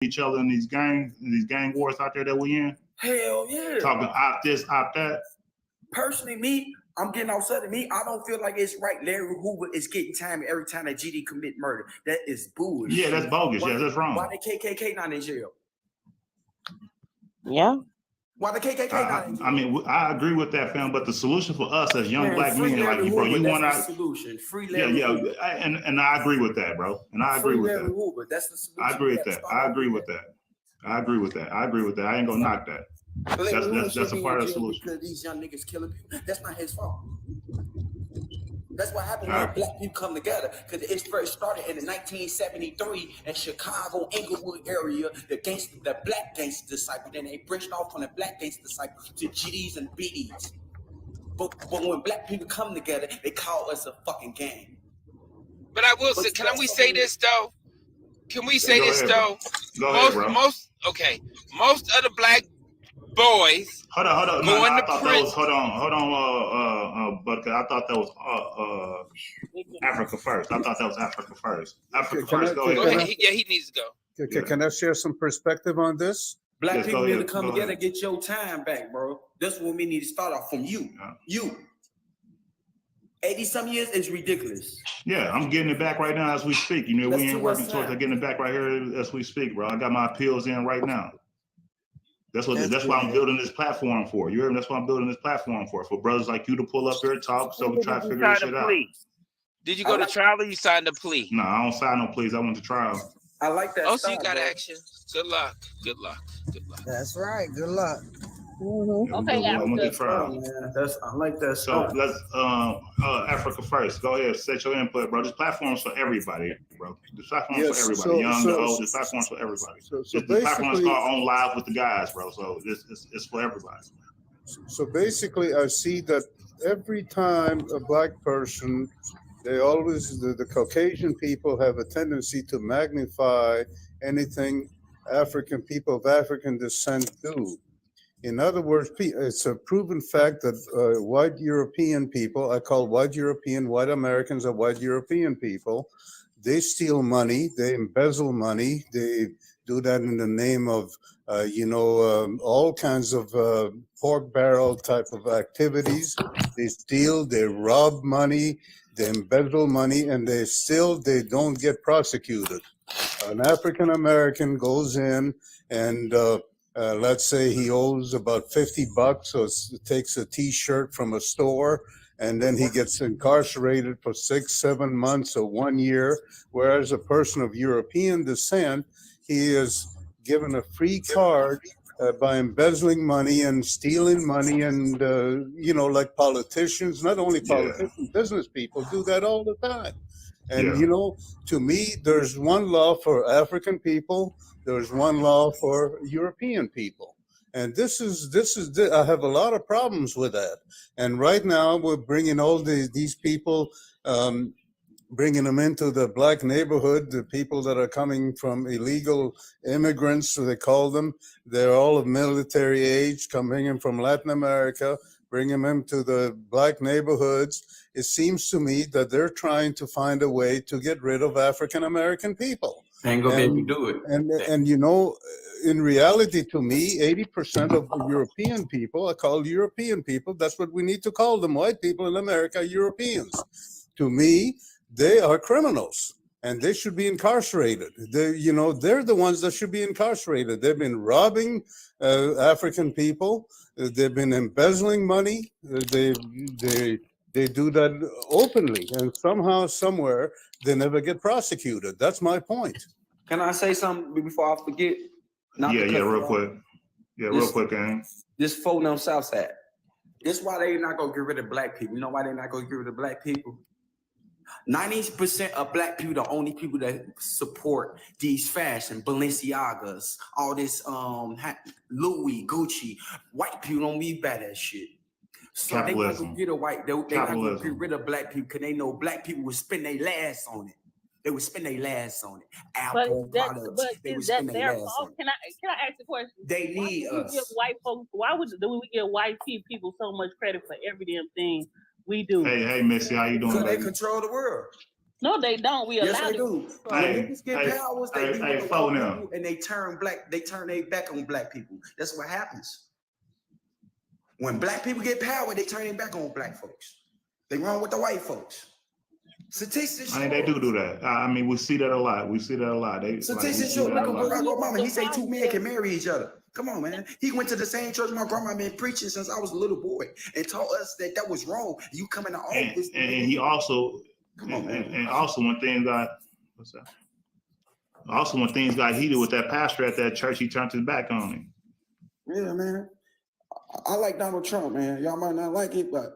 each other in these gang wars out there that we in? Hell yeah. Talking opt this, opt that. Personally, me, I'm getting outside of me. I don't feel like it's right. Larry Hoover is getting time every time that GD commit murder. That is bullshit. Yeah, that's bogus. Yeah, that's wrong. Why the KKK not in jail? Yeah. Why the KKK not in jail? I mean, I agree with that, fam. But the solution for us as young black men, like you, bro, you want our solution. Free Larry Hoover. And I agree with that, bro. And I agree with that. Hoover. That's the solution. I agree with that. I agree with that. I agree with that. I agree with that. I ain't gonna knock that. That's a part of the solution. Because these young niggas killing people. That's not his fault. That's what happened when black people come together. Because it first started in 1973 in Chicago, Inglewood area. The black gangster disciple. Then they branched off from the black gangster disciple to GDs and BDs. But when black people come together, they call us a fucking gang. But I will say, can we say this though? Can we say this though? Most of the black boys. Hold on. No, I thought that was hold on, but I thought that was Africa First. I thought that was Africa First. Africa First. Go ahead. He needs to go. Can I share some perspective on this? Black people need to come together and get your time back, bro. That's what we need to start off from you. Yeah. You. 80-some years is ridiculous. Yeah, I'm getting it back right now as we speak. You know, we ain't working towards getting it back right here as we speak, bro. I got my appeals in right now. That's why I'm building this platform for. You heard me? That's why I'm building this platform for brothers like you to pull up here and talk so we try to figure this shit out. Did you go to trial or you signed a plea? No, I don't sign no pleas. I went to trial. I like that. Oh, so you got action. Good luck. That's right. Good luck. Mm-hmm. Okay, I went to trial. I like that. So let's Africa First. Go ahead, set your input, bro. This platform's for everybody, bro. This platform's for everybody, young to old. This platform's for everybody. This platform's called On Live with the Guys, bro. So it's for everybody. So basically, I see that every time a black person, they always the Caucasian people have a tendency to magnify anything African people of African descent do. In other words, it's a proven fact that white European people, I call white Americans are white European people, they steal money, they embezzle money, they do that in the name of, all kinds of pork barrel type of activities. They steal, they rob money, they embezzle money, and they don't get prosecuted. An African American goes in and let's say he owes about $50, so it takes a T-shirt from a store, and then he gets incarcerated for 6-7 months or 1 year. Whereas a person of European descent, he is given a free card by embezzling money and stealing money, and like politicians, not only politicians, business people do that all the time. And to me, there's one law for African people. There's one law for European people. And this is I have a lot of problems with that. And right now we're bringing all these people, bringing them into the black neighborhood, the people that are coming from illegal immigrants, so they call them. They're all of military age, coming in from Latin America, bringing them to the black neighborhoods. It seems to me that they're trying to find a way to get rid of African American people. Ain't gonna be able to do it. And in reality, to me, 80% of the European people are called European people. That's what we need to call them. White people in America, Europeans. To me, they are criminals and they should be incarcerated. They're the ones that should be incarcerated. They've been robbing African people. They've been embezzling money. They do that openly, and somehow, somewhere, they never get prosecuted. That's my point. Can I say something before I forget? Real quick. Real quick, gang. This phone on Southside. This why they not gonna get rid of black people. You know why they not gonna get rid of black people? 90% of black people, the only people that support these fashion, Balenciagas, all this Louis, Gucci. White people don't be bad at shit. So they not gonna get get rid of black people because they know black people would spend their last on it. They would spend their last on it. Apple products. But is that their fault? Can I ask a question? They need us. Why would we give white people so much credit for every damn thing we do? Hey, Missy, how you doing? Because they control the world. No, they don't. We Yes, allow they it. do. Hey, When niggas get powers, they do hey, what phone they now. do, and they turn their back on black people. That's what happens. When black people get power, they turn their back on black folks. They run with the white folks. Statistics. I mean, they do that. I mean, we see that a lot. We see that a lot. Statistics show. Look at Barack Obama. He say 2 men can marry each other. Come on, man. He went to the same church my grandma been preaching since I was a little boy and taught us that was wrong. You come in the office. And he also, come on, man. And also when things got, what's that? Also when things got heated with that pastor at that church, he turned his back on him. Yeah, man. I like Donald Trump, man. Y'all might not like it, but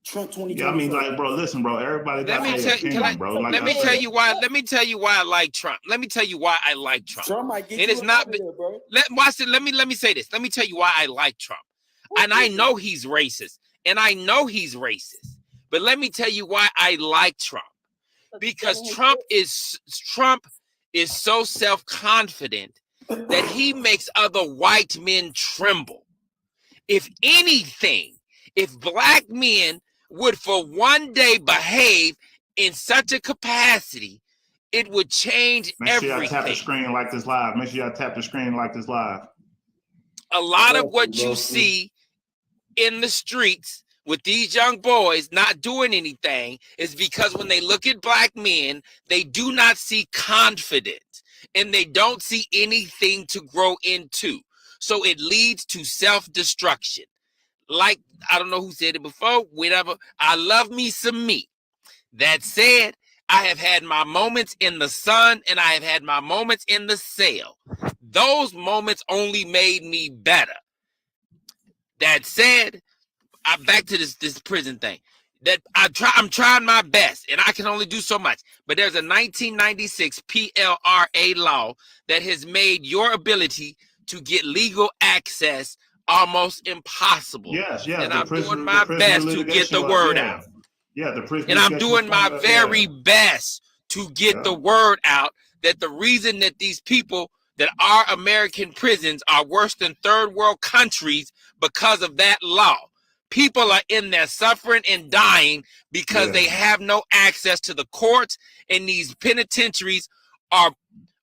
Trump 2020. Yeah, I mean, like, bro, listen, bro. Everybody got their opinion, bro. Like let me tell you why. Let me tell you why I like Trump. Let me tell you why I like Trump. Trump might get it is not. Bro. Watch it. Let me say this. Let me tell you why I like Trump. And I know he's racist. But let me tell you why I like Trump. Because Trump is so self-confident that he makes other white men tremble. If anything, if black men would for one day behave in such a capacity, it would change everything. Make sure y'all tap the screen like this live. A lot of what you see in the streets with these young boys not doing anything is because when they look at black men, they do not see confidence and they don't see anything to grow into. So it leads to self-destruction. Like, I don't know who said it before, whatever. I love me some me. That said, I have had my moments in the sun and I have had my moments in the cell. Those moments only made me better. That said, I'm back to this prison thing. That I'm trying my best, and I can only do so much. But there's a 1996 PLRA law that has made your ability to get legal access almost impossible. Yes. And I'm doing my best to get the word out. Yeah, the prison. And I'm doing my very best to get the word out that the reason that these people that are American prisons are worse than third world countries because of that law. People are in there suffering and dying because they have no access to the courts, and these penitentiaries are,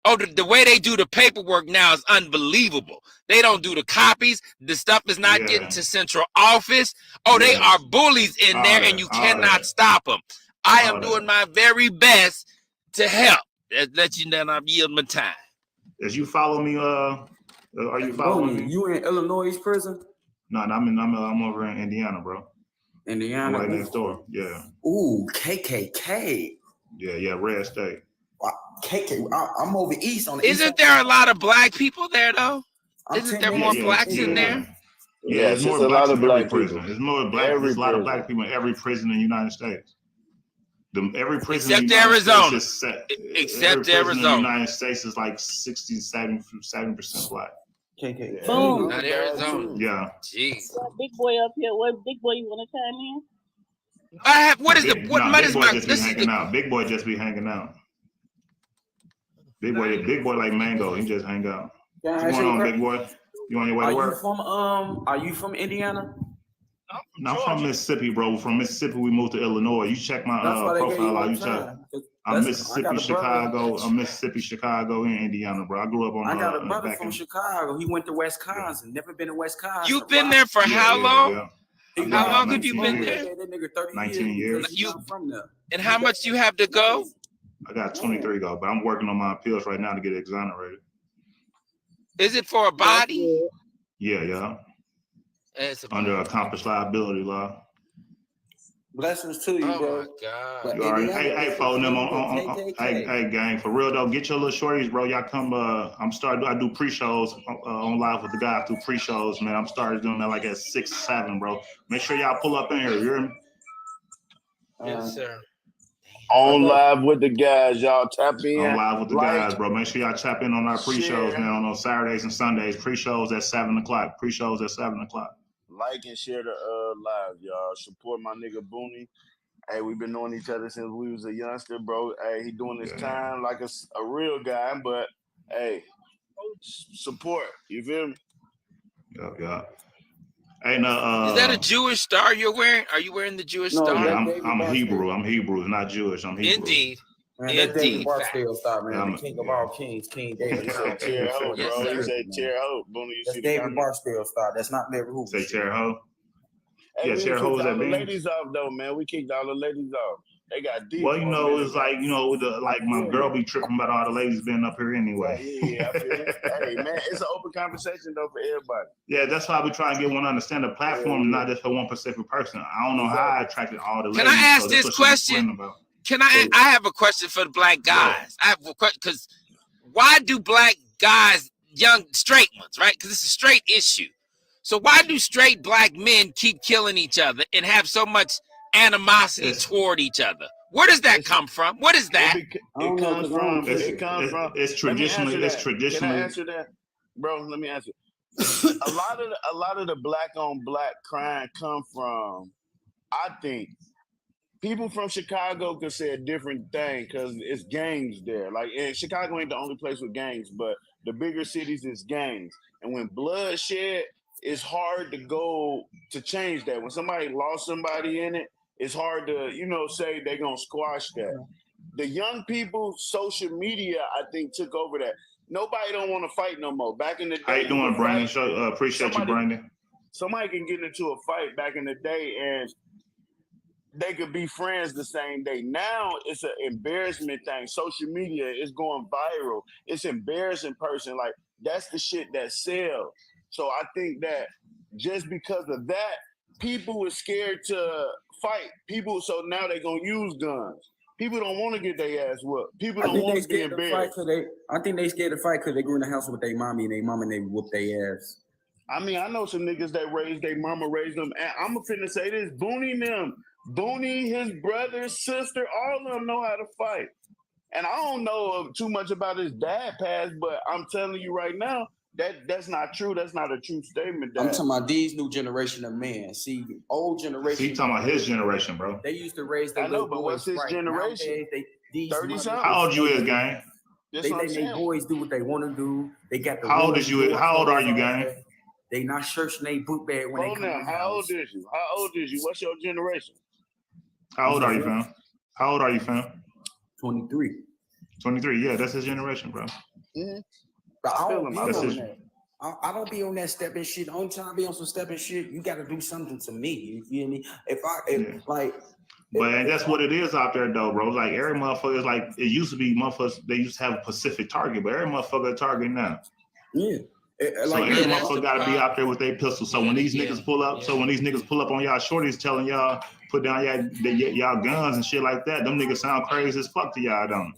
the way they do the paperwork now is unbelievable. They don't do the copies. The stuff is not getting to central office. They are bullies in there, and you cannot stop them. I am doing my very best to help. Let you know I'm yielding my time. As you follow me, are you following me? You in Illinois prison? No, I'm over in Indiana, bro. Indiana, right next door. Yeah. Ooh, KKK. Yeah, Red State. KK. I'm over east on the. Isn't there a lot of black people there though? Isn't there more blacks in there? Yeah, there's more blacks in every prison. There's more black. There's a lot of black people in every prison in the United States. Every prison except Arizona. Except Arizona. In the United States is like 67% black. KK. Boom. Not Arizona. Yeah. Jeez. Big boy up here. What big boy you want to chime in? I have. What is the? What is my? Just be hanging out. Big boy just be hanging out. Big boy like Mango. He just hang out. What's going on, big boy? You on your way to work? Are you from Indiana? No, I'm from Mississippi, bro. From Mississippi, we moved to Illinois. You check my profile out. You check. I'm Mississippi, Chicago. I'm Mississippi, Chicago, and Indiana, bro. I grew up on. I got a brother from Chicago. He went to Wisconsin. Never been to Wisconsin. You've been there for how long? Yeah. How long have you been there? 19 years. From there. And how much you have to go? I got 23 go, but I'm working on my appeals right now to get exonerated. Is it for a body? Yeah. It's under accomplished liability law. Blessings to you, bro. Oh my God. Hey, follow them on hey, gang, for real though. Get your little shorties, bro. Y'all come. I do pre-shows on live with the guys. Do pre-shows, man. I'm starting doing that like at 6, 7, bro. Make sure y'all pull up in here. You hear me? Yes, sir. On live with the guys, y'all tap in. On live with the guys, bro. Make sure y'all tap in on our pre-shows, man. On Saturdays and Sundays. Pre-shows at 7 o'clock. Pre-shows at 7 o'clock. Like and share the live, y'all. Support my nigga Booney. Hey, we've been knowing each other since we was a youngster, bro. Hey, he doing his time like a real guy, but hey, support. You feel me? Yeah. Hey, no. Is that a Jewish star you're wearing? Are you wearing the Jewish star? Yeah, I'm Hebrew. I'm Hebrew, not Jewish. I'm Hebrew. Indeed. Man, that David Indeed. Barksdale style, man. Yeah, The king of all kings, King David. He said Terre Haute, Yes, bro. He sir. said Terre Haute. Booney, you That's see the David comment? Barksdale style. That's not Larry Hoover. Say Terre Haute. Hey, Yeah, we Terre kicked Haute was all at the Beans. ladies off though, man. We kicked all the ladies off. They got deep. Well, you on know, this. it's like, you know, like my girl be tripping about all the ladies being up here anyway. Yeah, I feel it. Hey, man, it's an open conversation though for everybody. Yeah, that's why we try and get one to understand the platform is not just for one specific person. I don't know how I attracted all the ladies. Can I ask so that's this what she's question? complaining about. Can I have a question for the black guys. I have a question because why do black guys, young straight ones, right? Because it's a straight issue. So why do straight black men keep killing each other and have so much animosity toward each other? Where does that come from? What is that? It comes from. It's traditionally. It's traditionally. Can I answer that, bro? Let me answer. a lot of the black on black crime come from, I think, people from Chicago could say a different thing because it's gangs there. Like, and Chicago ain't the only place with gangs, but the bigger cities is gangs. And when bloodshed, it's hard to go to change that. When somebody lost somebody in it, it's hard to, you know, say they're gonna squash that. The young people, social media, I think, took over that. Nobody don't want to fight no more. Back in the day, How you doing, Brandon? Appreciate you, Brandon. Somebody can get into a fight back in the day and they could be friends the same day. Now it's an embarrassment thing. Social media is going viral. It's embarrassing person. Like, that's the shit that sells. So I think that just because of that, people were scared to fight. So now they're gonna use guns. People don't want to get their ass whooped. People don't want to be embarrassed. I think they scared to fight because they grew in the house with their mommy and their mama and they whoop their ass. I mean, I know some niggas that raised their mama, raised them. And I'm finna say this: Booney, his brother, sister, all of them know how to fight. And I don't know too much about his dad past, but I'm telling you right now, that's not true. That's not a true statement. I'm talking about these new generation of men. See, old generation. See, talking about his generation, bro. They used to raise their I know, but what's his right. generation? Nowadays, 30-something. How old you is, gang? They let their boys do what they want to do. They got the. How old is you? How old are you, gang? They not searching their book bag when they come in the How old is you? How old is you? What's your generation? How old are you, fam? How old are you, fam? 23. 23. Yeah, that's his generation, bro. Mm-hmm. But I don't be That's on his- that. I don't be on that stepping shit. The only time I be on some stepping shit, you got to do something to me. You feel me? But that's what it is out there, though, bro. Like, every motherfucker is like, it used to be motherfuckers, they used to have a specific target, but every motherfucker a target now. Yeah. So every motherfucker got to be out there with their pistol. So when these niggas pull up, on y'all shorties telling y'all, put down y'all guns and shit like that, them niggas sound crazy as fuck to y'all, don't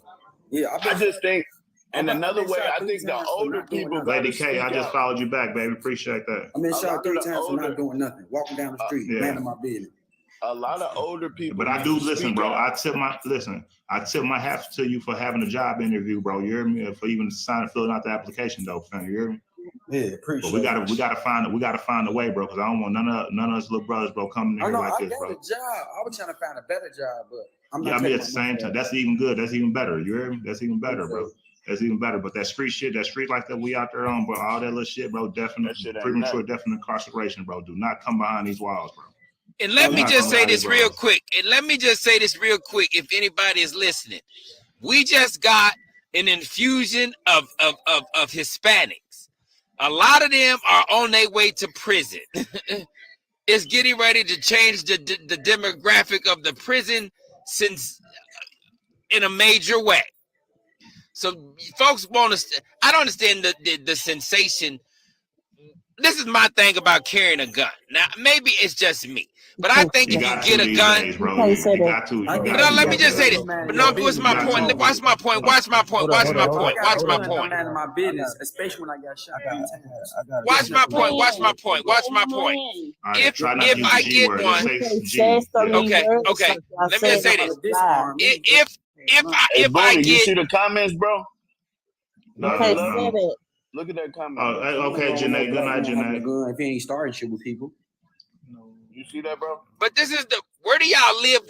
they? Yeah, I just think, and another way, I think the older people. Lady K, I just followed you back, baby. Appreciate that. I've been shot 3 times for not doing nothing. Walking down the street, man of my business. A lot of older people. But I do listen, bro. I tip my hat to you for having a job interview, bro. You hear me? For even filling out the application, though, fam. You hear me? Yeah, appreciate. But we gotta find a way, bro. Because I don't want none of us little brothers, bro, coming in here like this, bro. I got a job. I was trying to find a better job, but I'm not. Yeah, I mean, at the same time, that's even good. That's even better. You hear me? That's even better, bro. That's even better. But that street shit, like that we out there on, bro, all that little shit, bro, definitely premature, definite incarceration, bro. Do not come behind these walls, bro. And let me just say this real quick. If anybody is listening, we just got an infusion of Hispanics. A lot of them are on their way to prison. It's getting ready to change the demographic of the prison in a major way. So folks want to. I don't understand the sensation. This is my thing about carrying a gun. Now maybe it's just me, but I think if you get a gun, let me just say this. But no, what's my point? Watch my point. Watch my point. Man of my business, especially when I got shot 3 times. Watch my point. If I get one, okay. Let me just say this. If I get, you see the comments, bro? No. Look at that comment. Okay, Janae. Good night, Janae. If you ain't starting shit with people. You see that, bro? But this is where do y'all live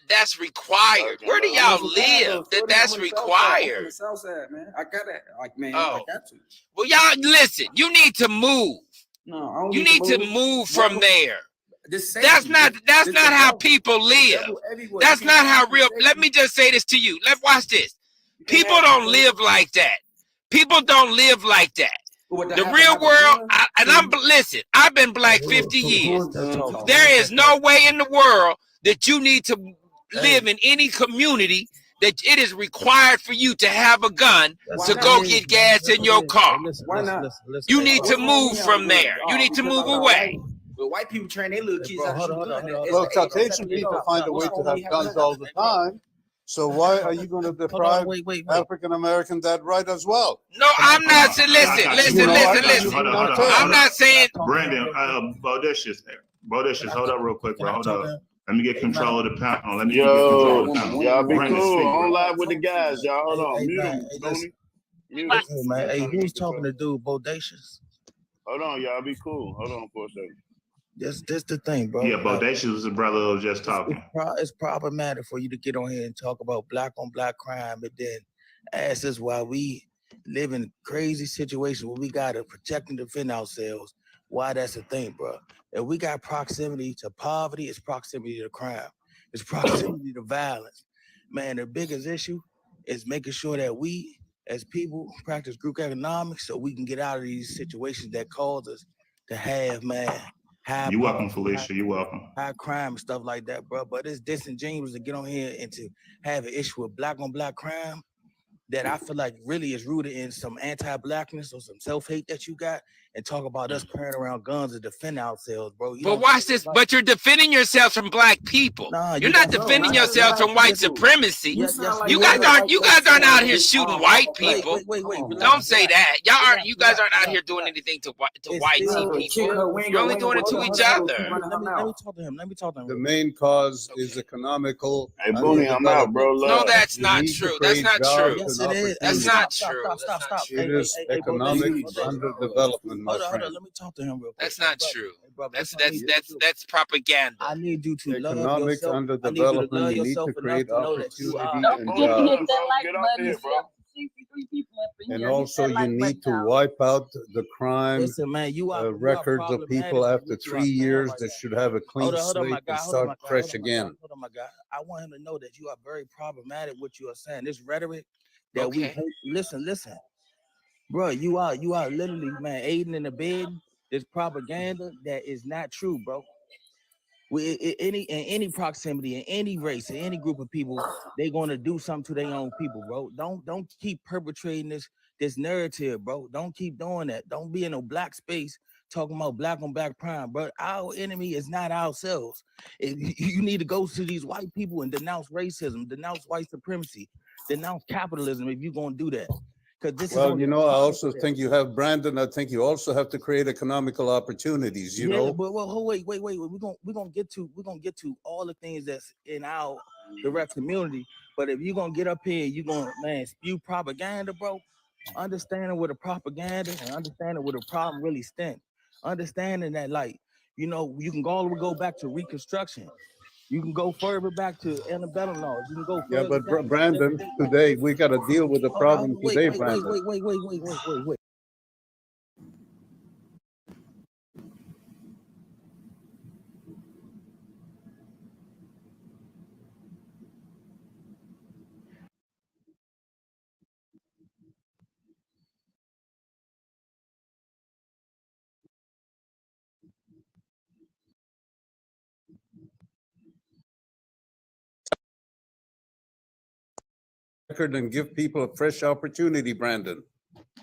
that's required? Where do y'all live that's required? Southside, man. I got it. I got to. Well, y'all listen. You need to move. No, I don't you need to move from there. That's not how people live. That's not how real. Let me just say this to you. Let's watch this. People don't live like that. People don't live like that. The real world, listen, I've been black 50 years. There is no way in the world that you need to live in any community that it is required for you to have a gun to go get gas in your car. You need to move from there. You need to move away. But white people train their little kids how to shoot guns. Well, Caucasian people find a way to have guns all the time. So why are you going to deprive African American that right as well? No, I'm not. Listen. I'm not saying. Brandon, Bodacious, hold up real quick, bro. Hold up. Let me get control of the panel. Let me get control of the panel. Y'all be Brandon, cool. speak, On bro. live with the guys, y'all. Hold on. Mute him, Tony. Mute him. Hey, man. Hey, who's talking to dude? Bodacious. Hold on, y'all. Be cool. Hold on for a second. This the thing, bro. Yeah, Bodacious was the brother who was just talking. It's problematic for you to get on here and talk about black on black crime, but then ask us why we live in crazy situations where we gotta protect and defend ourselves. Why that's a thing, bro. If we got proximity to poverty, it's proximity to crime. It's proximity to violence. Man, the biggest issue is making sure that we as people practice group economics so we can get out of these situations that cause us to have, You're welcome, Felicia. You're welcome. High crime and stuff like that, bro. But it's disingenuous to get on here and to have an issue with black on black crime that I feel like really is rooted in some anti-blackness or some self-hate that you got, and talk about us carrying around guns to defend ourselves, bro. But watch this. But you're defending yourselves from black people. You're not defending yourselves from white supremacy. You guys aren't out here shooting white people. Don't say that. You guys aren't out here doing anything to white people. You're only doing it to each other. Let me talk to him. The main cause is economical. Hey, Booney, I'm out, bro. No, that's not true. That's not true. Yes, it is. That's not true. Stop. It is economic underdevelopment, my Hold friend. on. Let me talk to him real quick. That's not true. That's propaganda. I need you to love Economic yourself. underdevelopment, you need to create opportunity and Hit that like Get up button. here, bro. 63 people up in And here. Hit also, that you like need button to now. wipe out the crime Listen, man, you are records of people after 3 years that should have a clean Hold on, my slate guy. and Hold on, my start guy. fresh Hold on, my again. guy. Hold on, my guy. I want him to know that you are very problematic what you are saying. This rhetoric that we Okay. hate. Listen. Bro, you are literally, man, aiding and abetting this propaganda that is not true, bro. In any proximity, in any race, in any group of people, they're gonna do something to their own people, bro. Don't keep perpetrating this narrative, bro. Don't keep doing that. Don't be in no black space talking about black on black crime, bro. Our enemy is not ourselves. You need to go to these white people and denounce racism, denounce white supremacy, denounce capitalism if you're gonna do that. Well, I also think you have, Brandon, I think you also have to create economical opportunities, you know? But wait. We're gonna get to all the things that's in our direct community. But if you're gonna get up here, you're gonna, man, spew propaganda, bro. Understanding where the propaganda and understanding where the problem really stems. Understanding that, like, you can go back to Reconstruction. You can go further back to antebellum laws. You can go further. Yeah, but back. Brandon, today, we got to deal with the problem today, Brandon. Wait. And give people a fresh opportunity, Brandon.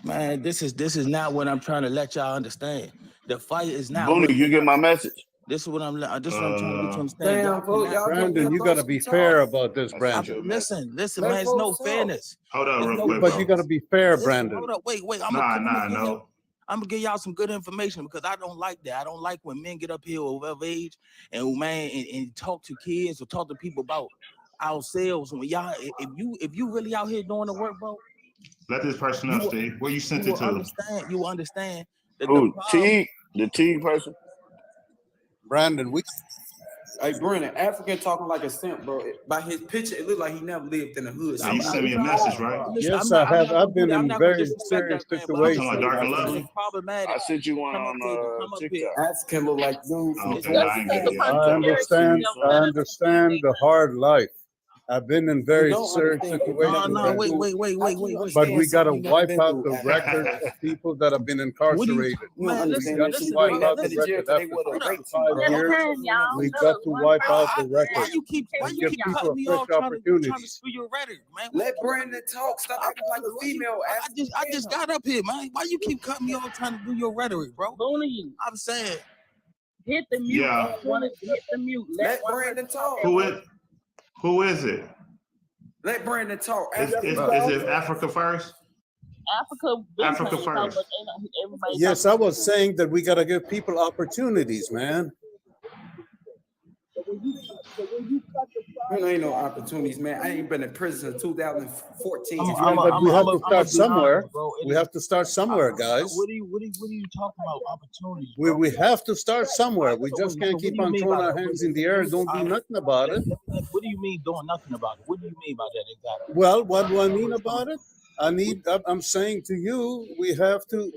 Man, this is not what I'm trying to let y'all understand. The fight is not. Booney, you get my message? This is what I'm trying to get you to understand. Brandon, you got to be fair about this, Brandon. Listen, man, it's no fairness. Hold on real quick, But bro. you got to be fair, Brandon. Hold up, wait. No. I'm gonna give y'all some good information because I don't like that. I don't like when men get up here of age and talk to kids or talk to people about ourselves. When y'all, if you really out here doing the work, bro, Let this person up, Steve. Where you sent it to? You will understand. Who? The T person? Brandon, Hey, Brandon, African talking like a simp, bro. By his picture, it looked like he never lived in the hood. So you sent me a message, right? Listen, Yes, I'm not- I have. I'm not I've been gonna- I'm in not gonna very disrespect serious that man, but I'm You just talking situations. about dark and saying lovely? it's problematic. I sent you one Come up here, on come up TikTok. here. African look like dude from Okay, nah, I ain't get it yet. I understand the hard life. I've been in very don't serious understand. situations. No, that- wait. But we got to You never wipe been out through, the Africa. records of people that have been incarcerated. Man, We listen, got listen, to wipe brother, out the listen. record after Hold up. 5 years. We got to wipe out the Why record. you keep And give people cutting me fresh off trying to opportunities. screw your rhetoric, man? Let Brandon talk. Stop acting like a female. I just got up here, man. Why you keep cutting me off trying to do your rhetoric, bro? Booney, I'm saying, hit the mute. Yeah. Hit the mute. Let Brandon talk. Who is it? Let Brandon talk. Is it Africa First? Africa. Africa first. Yes, I was saying that we got to give people opportunities, man. There ain't no opportunities, man. I ain't been in prison since 2014. But we have to start somewhere. We have to start somewhere, guys. What are you talking about? Opportunities. We have to start somewhere. We just can't keep on throwing our hands in the air and don't do nothing about it. What do you mean doing nothing about it? What do you mean by that exactly? Well, what do I mean about it? I'm saying to you, we have to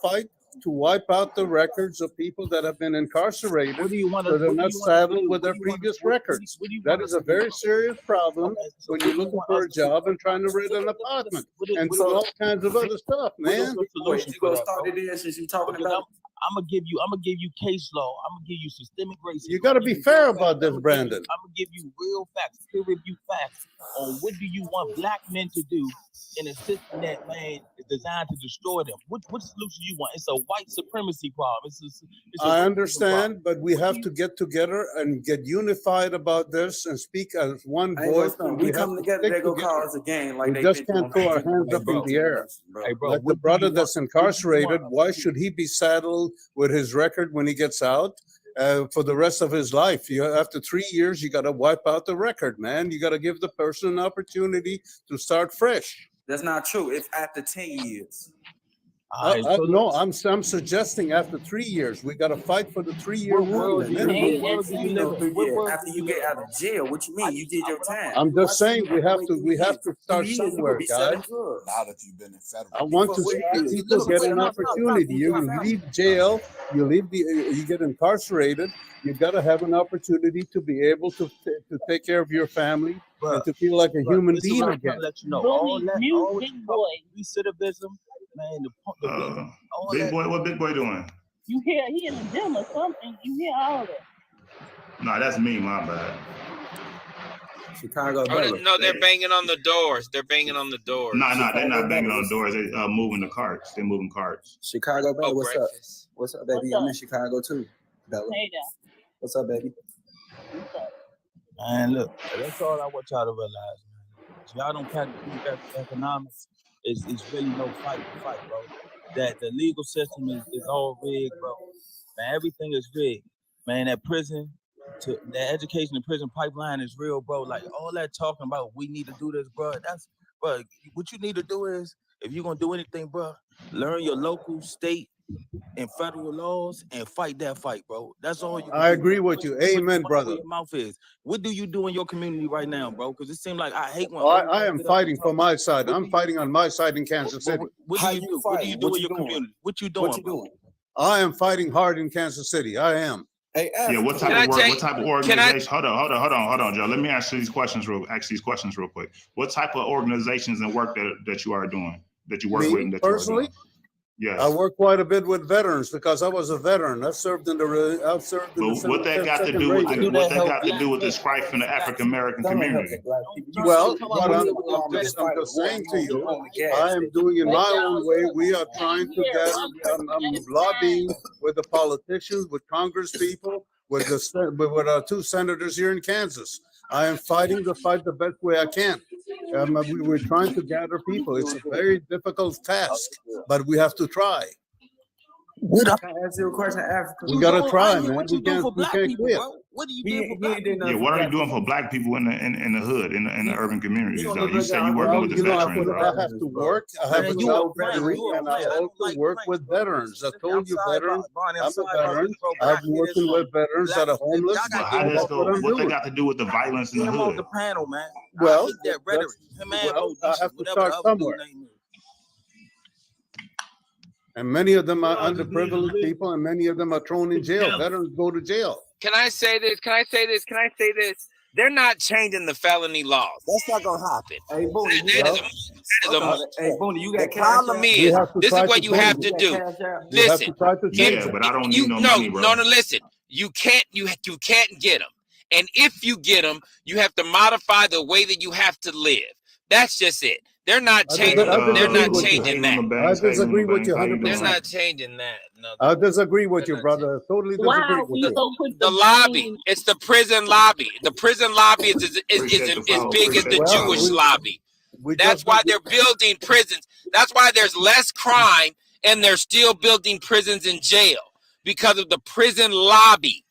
fight to wipe out the records of people that have been incarcerated. What do you want So they're to not saddled with their previous records. That is a very serious problem when you're looking for a job and trying to rent an apartment and doing all kinds of other stuff, man. Wait, you gonna start it in since you talking about? I'm gonna give you case law. I'm gonna give you systemic racism. You got to be fair about this, Brandon. I'm gonna give you real facts, peer review facts on what do you want black men to do in a system that man is designed to destroy them. What solution you want? It's a white supremacy problem. It's a I understand, but we have to get together and get unified about this and speak as one voice. We have come to together, stick they go together. cause a game like We they just been can't doing throw our for hands up in the air. Hey, bro, Like the what do brother you that's want? What do you incarcerated, want? why should he be saddled with his record when he gets out for the rest of his life? After 3 years, you got to wipe out the record, man. You got to give the person an opportunity to start fresh. That's not true. If after 10 years. No, I'm suggesting after 3 years, we got to fight for the 3-year rule. After you get out of jail, what you mean? You did your time. I'm just saying we have to start somewhere, guys. Now that you've been in federal, I want to see people get an opportunity. You leave jail, you get incarcerated. You got to have an opportunity to be able to take care of your family and to feel like a human being again. Let you know. Mute big boy. Recidivism, man. Big boy, what Big Boy doing? You hear he in the gym or something? You hear all that? Nah, that's me, my bad. Chicago. No, they're banging on the doors. They're banging on the doors. Nah, they're not banging on the doors. They moving the carts. They're moving carts. Chicago, baby. Oh, What's breakfast. up? What's up, baby? I'm in Chicago too. Bella. Hey there. What's up, baby? What's up? Man, look, that's all I want y'all to realize, man. If y'all don't catch economics, it's really no fight to fight, bro. That the legal system is all rigged, bro. Man, everything is rigged. Man, that education and prison pipeline is real, bro. Like all that talking about we need to do this, bro. Bro, what you need to do is, if you're gonna do anything, bro, learn your local, state, and federal laws and fight that fight, bro. That's all you. I agree with you. Amen, brother. Your mouth is. What do you do in your community right now, bro? Because it seems like I hate when I am fighting for my side. I'm fighting on my side in Kansas City. What do you do? What do you do in your community? What you doing? What you doing? I am fighting hard in Kansas City. I am. Hey, Yeah, what type of work? What type of organization? Hold on, Joe. Let me ask these questions real quick. What type of organizations and work that you are doing? That you work with? And that personally? You are doing? Yes. I work quite a bit with veterans because I was a veteran. I've served in the. What that got to do with the strife in the African American community? Well, what I'm just saying to you, I am doing it my own way. We are trying to get. I'm lobbying with the politicians, with Congress people, with our 2 senators here in Kansas. I am fighting the fight the best way I can. We're trying to gather people. It's a very difficult task, but we have to try. What up? Can I ask you a question, Africa? We gotta try, man. What you We doing for can't black people, quit. bro? What do you He do for ain't black did people? nothing Yeah, for what are black you doing people. for black people in the hood, in the urban communities, don't though? look You like say you y'all- working Well, with the you know, I veterans, bro. have to work. I have Man, to you a know prank. veterans, You a and I prank. I don't also like work pranks, with bro. veterans. I Listen, told I'm you, sorry veterans. about Bonnie. I'm I'm a sorry about veteran. this, bro. But I've I been hear this working from with veterans black. that are homeless. Y'all But got how to does That's what I'm what they doing. got to do with the violence in get the him off hood? the panel, man. Well, I hate that rhetoric. Him and well, I Bodisha, have to whatever the start other somewhere. dude name is. And many of them are underprivileged people, and many of them are thrown in jail. Veterans go to jail. Can I say this? Can I say this? Can I say this? They're not changing the felony laws. That's not gonna happen. Hey, Booney, That is Hey, Booney, you the got cash problem app? We is, have to this try is what to you change have it. to You got do. cash app? We have Listen, to try to change Yeah, it. but I don't need no money, bro. no, listen. You can't get them. And if you get them, you have to modify the way that you have to live. That's just it. They're not I changing. disagree They're not with you. changing Hating on that. the I banks, hating on disagree the with you banks. How you 100%. They're doing? not changing that. No, I disagree with They're you, not brother. Totally disagree Wow, with we you. so quick the to lobby. blame. It's the prison lobby. The prison lobby is Appreciate the follow. big as the Appreciate the follow. Jewish lobby. We That's just why they're building prisons. That's why there's less crime and they're still building prisons and jail because of the prison lobby.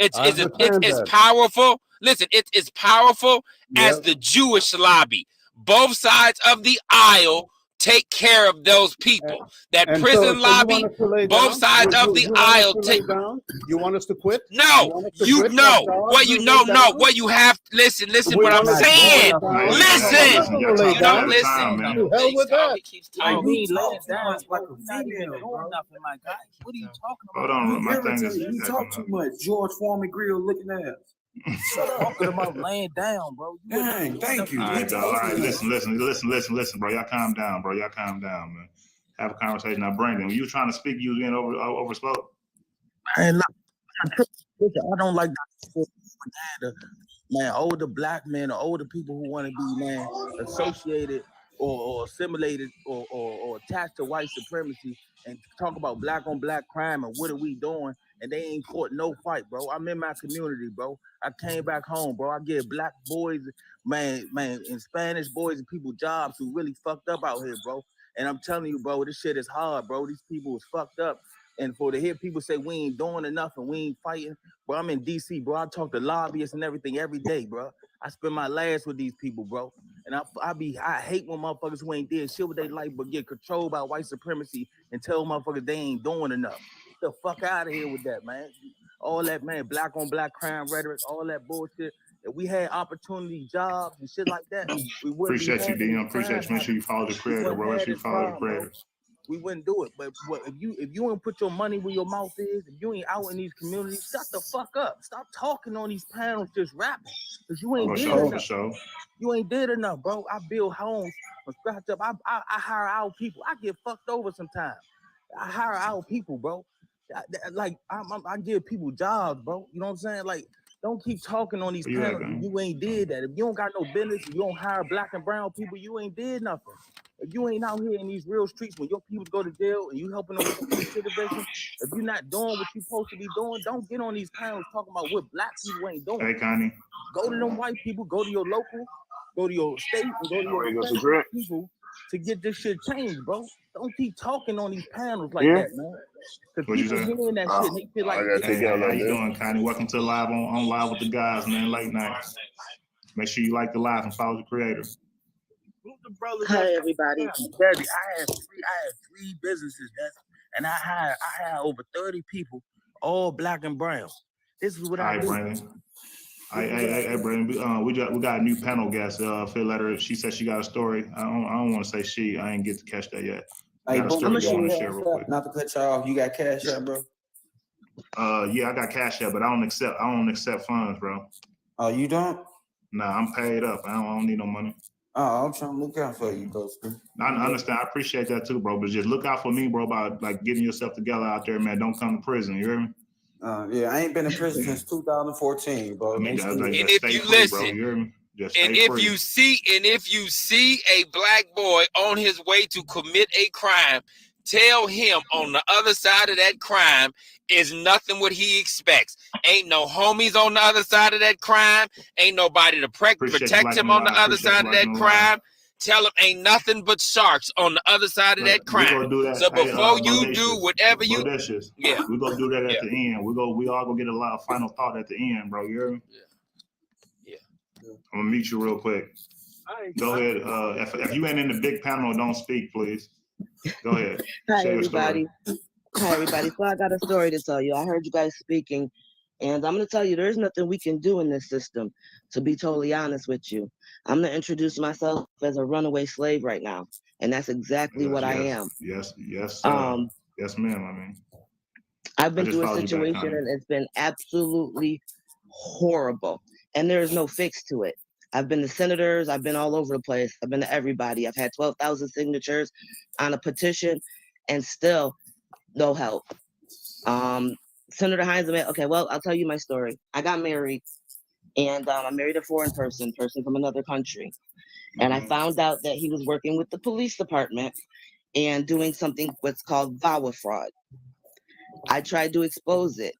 It's I understand as that. powerful. Listen, it's as powerful as Yeah. the Jewish lobby. Both sides of the aisle take care of those people. That And prison so you lobby, want us to lay both down? sides of the you want aisle us to take. lay down? You want us to quit? No, want us to you quit our know jobs what you and know. lay No, down? what you have. Listen We what I'm wanna saying. lay down? Listen. Y'all Lay You talking don't at a listen. time, man. To hell with that. He keeps Hey, You talking. ain't laying talk too down, much bro. like a You're not even female, doing bro. nothing, my guy. What are you talking Hold about? on, my thing is You talk too much. George Foreman grill looking ass. Shut up. Talking about laying down, bro. You ain't Dang, doing thank nothing. you. All right, We dog. All right, talking. listen, bro. Y'all calm down, bro. Y'all calm down, man. Have a conversation. Now, Brandon, when you were trying to speak, you was getting over spoke. And listen, I don't like that. Man, older black men or older people who want to be, man, associated or assimilated or attached to white supremacy and talk about black on black crime and what are we doing, and they ain't fought no fight, bro. I'm in my community, bro. I came back home, bro. I give black boys, man, and Spanish boys and people jobs who really fucked up out here, bro. And I'm telling you, bro, this shit is hard, bro. These people is fucked up. And for to hear people say we ain't doing enough and we ain't fighting, bro, I'm in DC, bro. I talk to lobbyists and everything every day, bro. I spend my last with these people, bro. And I hate when motherfuckers who ain't did shit with their life but get controlled by white supremacy and tell motherfuckers they ain't doing enough. Get the fuck out of here with that, man. All that, man, black on black crime rhetoric, all that bullshit. If we had opportunity jobs and shit like that, we wouldn't be Appreciate you, having Dion. Appreciate you. Make sure you follow the creator, bro. Make sure you follow the creator. we wouldn't do it. But if you don't put your money where your mouth is, if you ain't out in these communities, shut the fuck up. Stop talking on these panels, just rapping. Because you ain't did enough. For sure. You ain't did enough, bro. I build homes from scratch up. I hire our people. I get fucked over sometimes. I hire our people, bro. I give people jobs, bro. You know what I'm saying? Like, don't keep talking on these panels. You ain't did that. If you don't got no business, you don't hire black and brown people, you ain't did nothing. If you ain't out here in these real streets when your people go to jail and you helping them with the citizenship, if you're not doing what you're supposed to be doing, don't get on these panels talking about what black people ain't doing. Hey, Connie. Go to them white people, go to your local, go to your state, and go to your people to get this shit changed, bro. Don't keep talking on these panels like that, man. Because people hearing that shit and they feel like, hey, how you doing, Connie? Welcome to Live on Live with the Guys, man. Late night. Make sure you like the live and follow the creator. Hi, everybody. Baby, I have 3 businesses, and I hire over 30 people, all black and brown. This is what I do. Brandon. Hey, Brandon. We got a new panel guest. Phil Letter. She said she got a story. I don't want to say she. I ain't get to catch that yet. Hey, got a story you want to share cash real quick. app. Not to cut y'all off. You got cash app, bro? Yeah, I got cash app, but I don't accept funds, bro. Oh, you don't? Nah, I'm paid up. I don't need no money. Oh, I'm trying to look out for you, Ghosty. I understand. I appreciate that too, bro. But just look out for me, bro, about like getting yourself together out there, man. Don't come to prison. You hear me? Yeah, I ain't been in prison since 2014, bro. I mean, And if you listen, you hear me? and if you see a black boy on his way to commit a crime, tell him on the other side of that crime is nothing what he expects. Ain't no homies on the other side of that crime. Ain't nobody to protect him on the other side of that crime. tell them ain't nothing but sharks on the other side of that We're gonna crime. do that. So Hey, before you Bodacious, do whatever you, Bodacious, yeah, we're gonna do that at yeah, the end. We all gonna get a lot of final thought at the end, bro. You hear me? yeah. I'm gonna meet you real quick. Go ahead. If you ain't in the big panel, don't speak, please. Go ahead. Hi, Share your everybody. story. Hi, everybody. So I got a story to tell you. I heard you guys speaking, and I'm going to tell you there's nothing we can do in this system, to be totally honest with you. I'm going to introduce myself as a runaway slave right now, and that's exactly what I am. Yes, yes, yes, ma'am. I mean, I've been I just through a followed you back, situation, Connie. and it's been absolutely horrible, and there is no fix to it. I've been to senators. I've been all over the place. I've been to everybody. I've had 12,000 signatures on a petition, and still no help. Senator Hines, okay, well, I'll tell you my story. I got married, and I married a foreign person from another country. And I found out that he was working with the police department and doing something what's called VAWA fraud. I tried to expose it.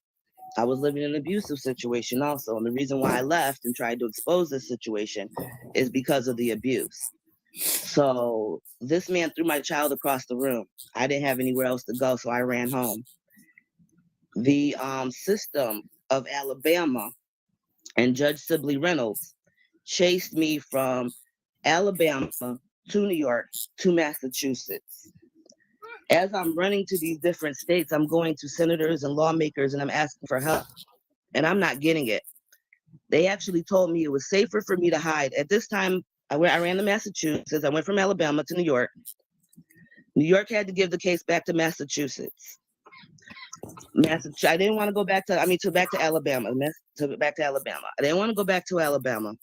I was living in an abusive situation also. And the reason why I left and tried to expose this situation is because of the abuse. So this man threw my child across the room. I didn't have anywhere else to go, so I ran home. The system of Alabama and Judge Sibley Reynolds chased me from Alabama to New York to Massachusetts. As I'm running to these different states, I'm going to senators and lawmakers and I'm asking for help, and I'm not getting it. They actually told me it was safer for me to hide. At this time, I ran to Massachusetts. I went from Alabama to New York. New York had to give the case back to Massachusetts. I didn't want to go back to Alabama. I didn't want to go back to Alabama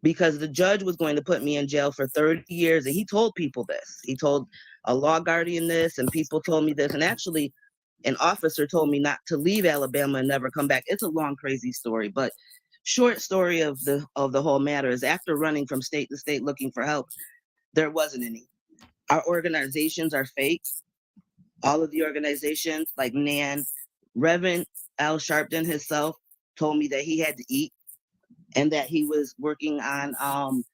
because the judge was going to put me in jail for 30 years. And he told people this. He told a law guardian this, and people told me this. And actually, an officer told me not to leave Alabama and never come back. It's a long, crazy story, but short story of the whole matter is after running from state to state looking for help, there wasn't any. Our organizations are fake. All of the organizations like NAN, Reverend Al Sharpton himself told me that he had to eat and that he was working on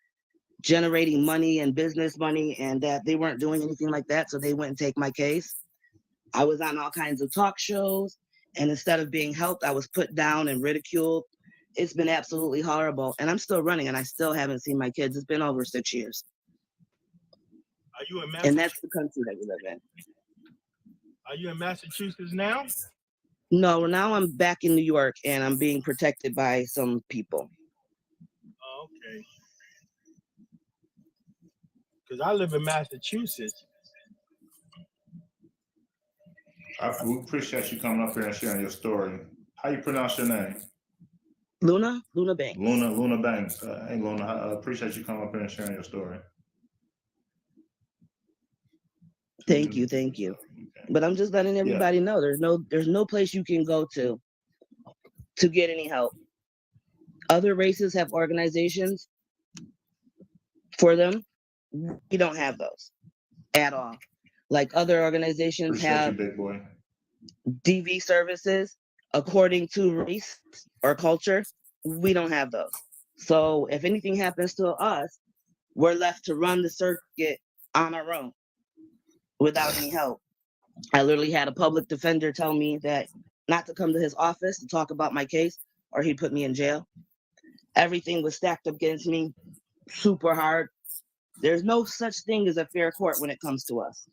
generating money and business money and that they weren't doing anything like that. So they wouldn't take my case. I was on all kinds of talk shows, and instead of being helped, I was put down and ridiculed. It's been absolutely horrible. And I'm still running and I still haven't seen my kids. It's been over 6 years. Are you in Massachusetts? And that's the country that we live in. Are you in Massachusetts now? No, now I'm back in New York and I'm being protected by some people. Oh, okay. Because I live in Massachusetts. We appreciate you coming up here and sharing your story. How you pronounce your name? Luna Banks. Luna Banks. Hey, Luna, I appreciate you coming up here and sharing your story. Thank you. Okay. But I'm just letting everybody know there's no place you can go to get any help. Other races have organizations for them. We don't have those at all. Like other organizations Appreciate have you, big boy. DV services according to race or culture. We don't have those. So if anything happens to us, we're left to run the circuit on our own without any help. I literally had a public defender tell me that not to come to his office to talk about my case or he'd put me in jail. Everything was stacked up against me super hard. There's no such thing as a fair court when it comes to us.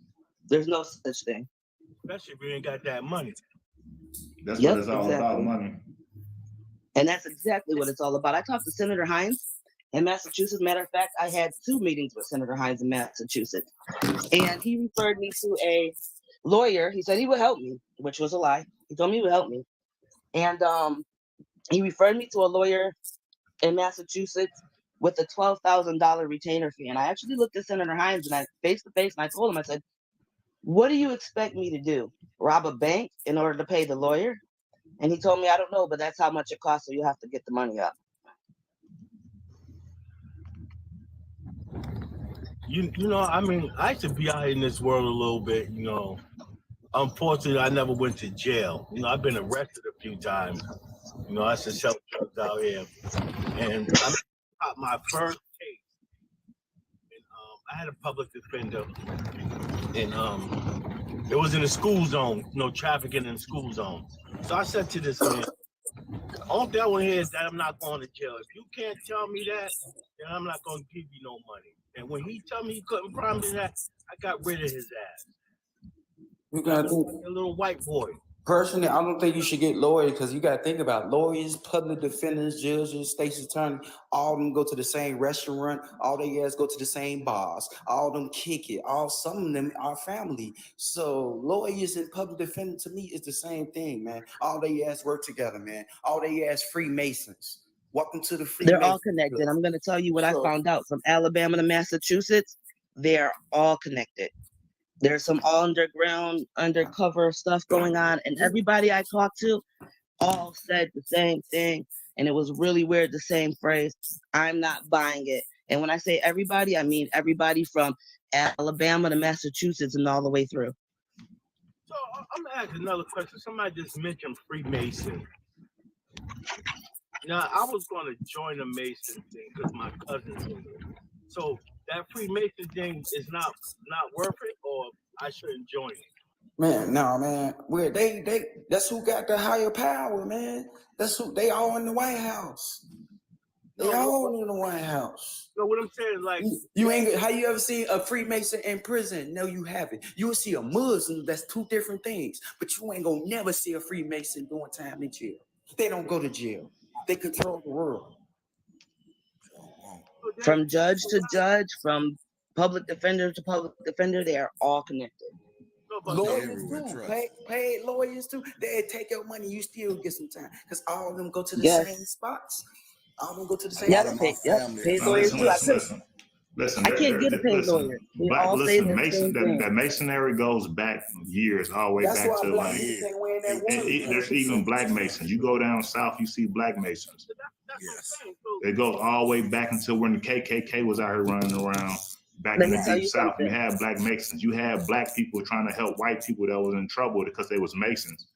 There's no such thing. Especially if you ain't got that money. That's what it's all about, money. And that's exactly what it's all about. I talked to Senator Hines in Massachusetts. Matter of fact, I had 2 meetings with Senator Hines in Massachusetts. And he referred me to a lawyer. He said he would help me, which was a lie. He told me he would help me. And he referred me to a lawyer in Massachusetts with a $12,000 retainer fee. And I actually looked at Senator Hines and I face to face and I told him, I said, what do you expect me to do? Rob a bank in order to pay the lawyer? And he told me, I don't know, but that's how much it costs. So you have to get the money up. You know, I mean, I should be out in this world a little bit, you know. Unfortunately, I never went to jail. You know, I've been arrested a few times. You know, I should sell drugs out here. And I got my first case in I had a public defender, and it was in the school zone, trafficking in the school zone. So I said to this man, the only thing I want to hear is that I'm not going to jail. If you can't tell me that, then I'm not going to give you no money. And when he told me he couldn't promise that, I got rid of his ass. You gotta do A little white boy. personally, I don't think you should get lawyers because you gotta think about lawyers, public defenders, judges, state's attorney, all of them go to the same restaurant, all they guys go to the same bars, all of them kick it, some of them are family. So lawyers and public defenders to me is the same thing, man. All they ass work together, man. All they ass Freemasons. Welcome to the Freemasons. They're all connected. I'm gonna tell you what I found out from Alabama to Massachusetts. They're all connected. There's some underground, undercover stuff going on, and everybody I talked to all said the same thing, and it was really weird, the same phrase, I'm not buying it. And when I say everybody, I mean everybody from Alabama to Massachusetts and all the way through. So I'm gonna ask another question. Somebody just mentioned Freemason. Now, I was going to join the Mason thing because my cousin's in it. So that Freemason thing is not worth it, or I shouldn't join it? Man, no, man. Where they that's who got the higher power, man. That's who they all in the White House. They all in the White House. No, what I'm saying, like, you ain't. How you ever seen a Freemason in prison? No, you haven't. You will see a Muslim. That's two different things. But you ain't gonna never see a Freemason doing time in jail. They don't go to jail. They control the world. From judge to judge, from public defender to public defender, they are all connected. Lawyers too, paid lawyers too. They take your money, you still get some time, because all of them go to the same spots. All of them go to the same. Paid lawyers too. Listen, I can't get a paid lawyer. They all say the same thing. That masonry goes back years, all the way back to like. There's even black masons. You go down south, you see black masons. Yes. It goes all the way back until when the KKK was out here running around. Back in the deep south, you had black masons. You had black people trying to help white people that was in trouble because they was masons.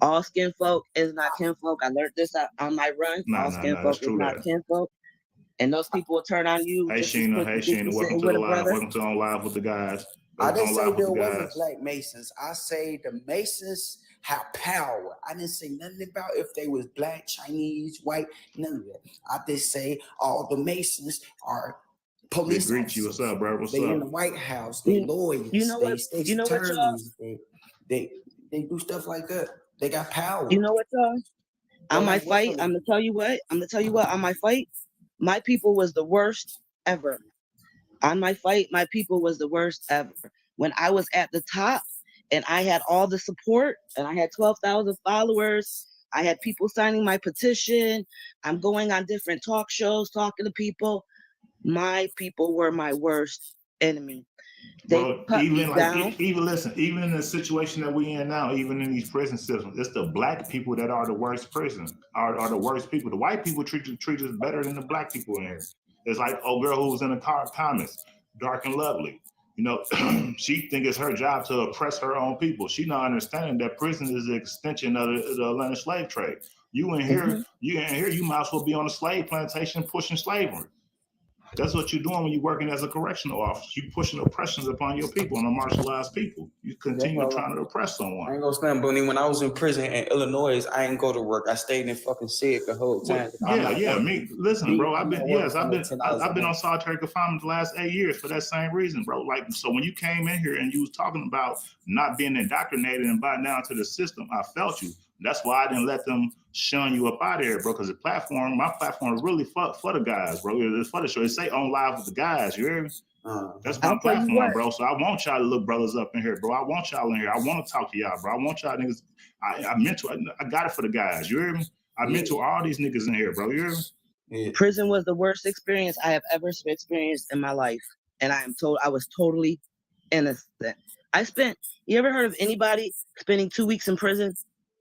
All skin folk is not kinfolk. I learned this on my run. All skin folk is not kinfolk. And those people will turn on you. Hey Sheena, welcome to the live. Welcome to On Live with the guys. I didn't say there wasn't black masons. I say the masons have power. I didn't say nothing about if they was black, Chinese, white, none of that. I just say all the masons are police. They greet you. What's up, bro? What's they up? in the White House. They lawyers. You know what? You know what, y'all? They do stuff like that. They got power. You know what, y'all? On my fight, I'm gonna tell you what. On my fight, my people was the worst ever. On my fight, my people was the worst ever. When I was at the top and I had all the support and I had 12,000 followers, I had people signing my petition. I'm going on different talk shows, talking to people. My people were my worst enemy. They cut me down. Even in the situation that we in now, even in these prison systems, it's the black people that are the worst prisons, are the worst people. The white people treat us better than the black people in here. It's like old girl who was in the comments, dark and lovely. You know, she think it's her job to oppress her own people. She not understanding that prison is an extension of the Atlanta slave trade. You in here, you might as well be on a slave plantation pushing slavery. That's what you're doing when you're working as a correctional officer. You pushing oppressions upon your people and the marginalized people. You continue trying to oppress someone. I ain't gonna stand, Booney. When I was in prison in Illinois, I ain't go to work. I stayed in fucking SIG the whole time. Listen, bro. I've been on solitary confinement the last 8 years for that same reason, bro. Like, so when you came in here and you was talking about not being indoctrinated and bought down to the system, I felt you. That's why I didn't let them shun you up out of here, bro. Because my platform is really for the guys, bro. It's for the show. It say On Live with the guys. You hear me? That's my platform, bro. So I want y'all to look brothers up in here, bro. I want y'all in here. I want to talk to y'all, bro. I want y'all niggas. I got it for the guys. You hear me? I mentor all these niggas in here, bro. You hear me? Prison was the worst experience I have ever experienced in my life, and I was totally innocent. You ever heard of anybody spending 2 weeks in prison?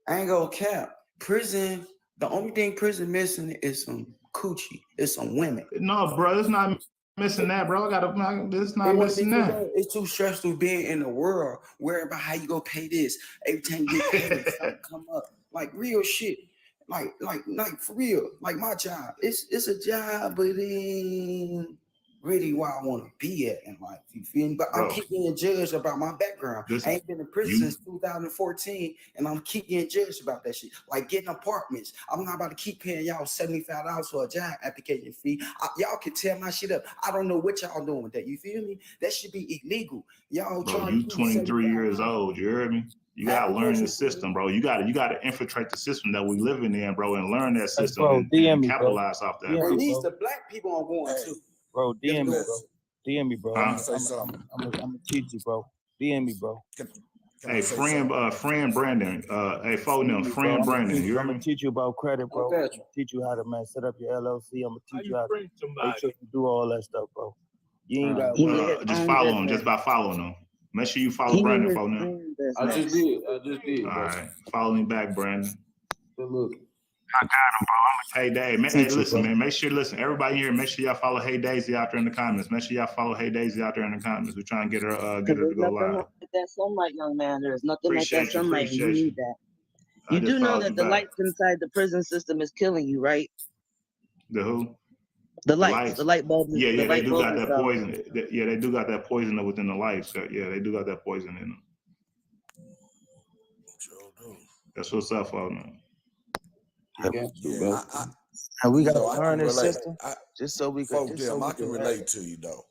I ain't gonna cap. Prison, the only thing prison missing is some coochie. It's some women. No, bro, it's not missing that, bro. It's not missing that. It's too stressful being in the world, worrying about how you go pay this. Every time you get paid, something come up. Like real shit. Like for real. Like my job. It's a job, but then really where I want to be at in life. You feel me? But I keep getting judged about my background. Listen, I ain't been in prison since 2014, and I'm keep getting judged about that shit. Like getting apartments. I'm not about to keep paying y'all $75 for a job application fee. Y'all can tear my shit up. I don't know what y'all doing with that. You feel me? That should be illegal. Y'all bro, you 23 years old. You heard me? You gotta learn the system, bro. You gotta infiltrate the system that we living in, bro, and learn that system and capitalize off that. At least the black people are going too. Bro, DM me, bro. DM me, bro. I'm gonna teach you, bro. DM me, bro. Hey, friend Brandon. Hey, phone them, friend Brandon. You hear I'm me? gonna teach you about credit, bro. I'm gonna teach you how to set up your LLC. I'm gonna teach you how to make sure you do all that stuff, bro. You ain't got just follow him, just by following him. Make sure you follow Brandon, phone him. I just did. All right, follow me back, Brandon. Good look. I got him, bro. Hey, Dave, hey, listen, man. Make sure, everybody here, make sure y'all follow Hey Daisy out there in the comments. Make sure y'all follow Hey Daisy out there in the comments. We're trying to get her to go live. Like that sunlight, young man. There's nothing like that sunlight. You need that. You do know that the lights inside the prison system is killing you, right? The who? The lights, the light bulbs. Yeah, they do got that poison. Yeah, they do got that poison within the lights. Yeah, they do got that poison in them. That's what's up, folks. And we got to learn this system just so we can. I can relate to you though,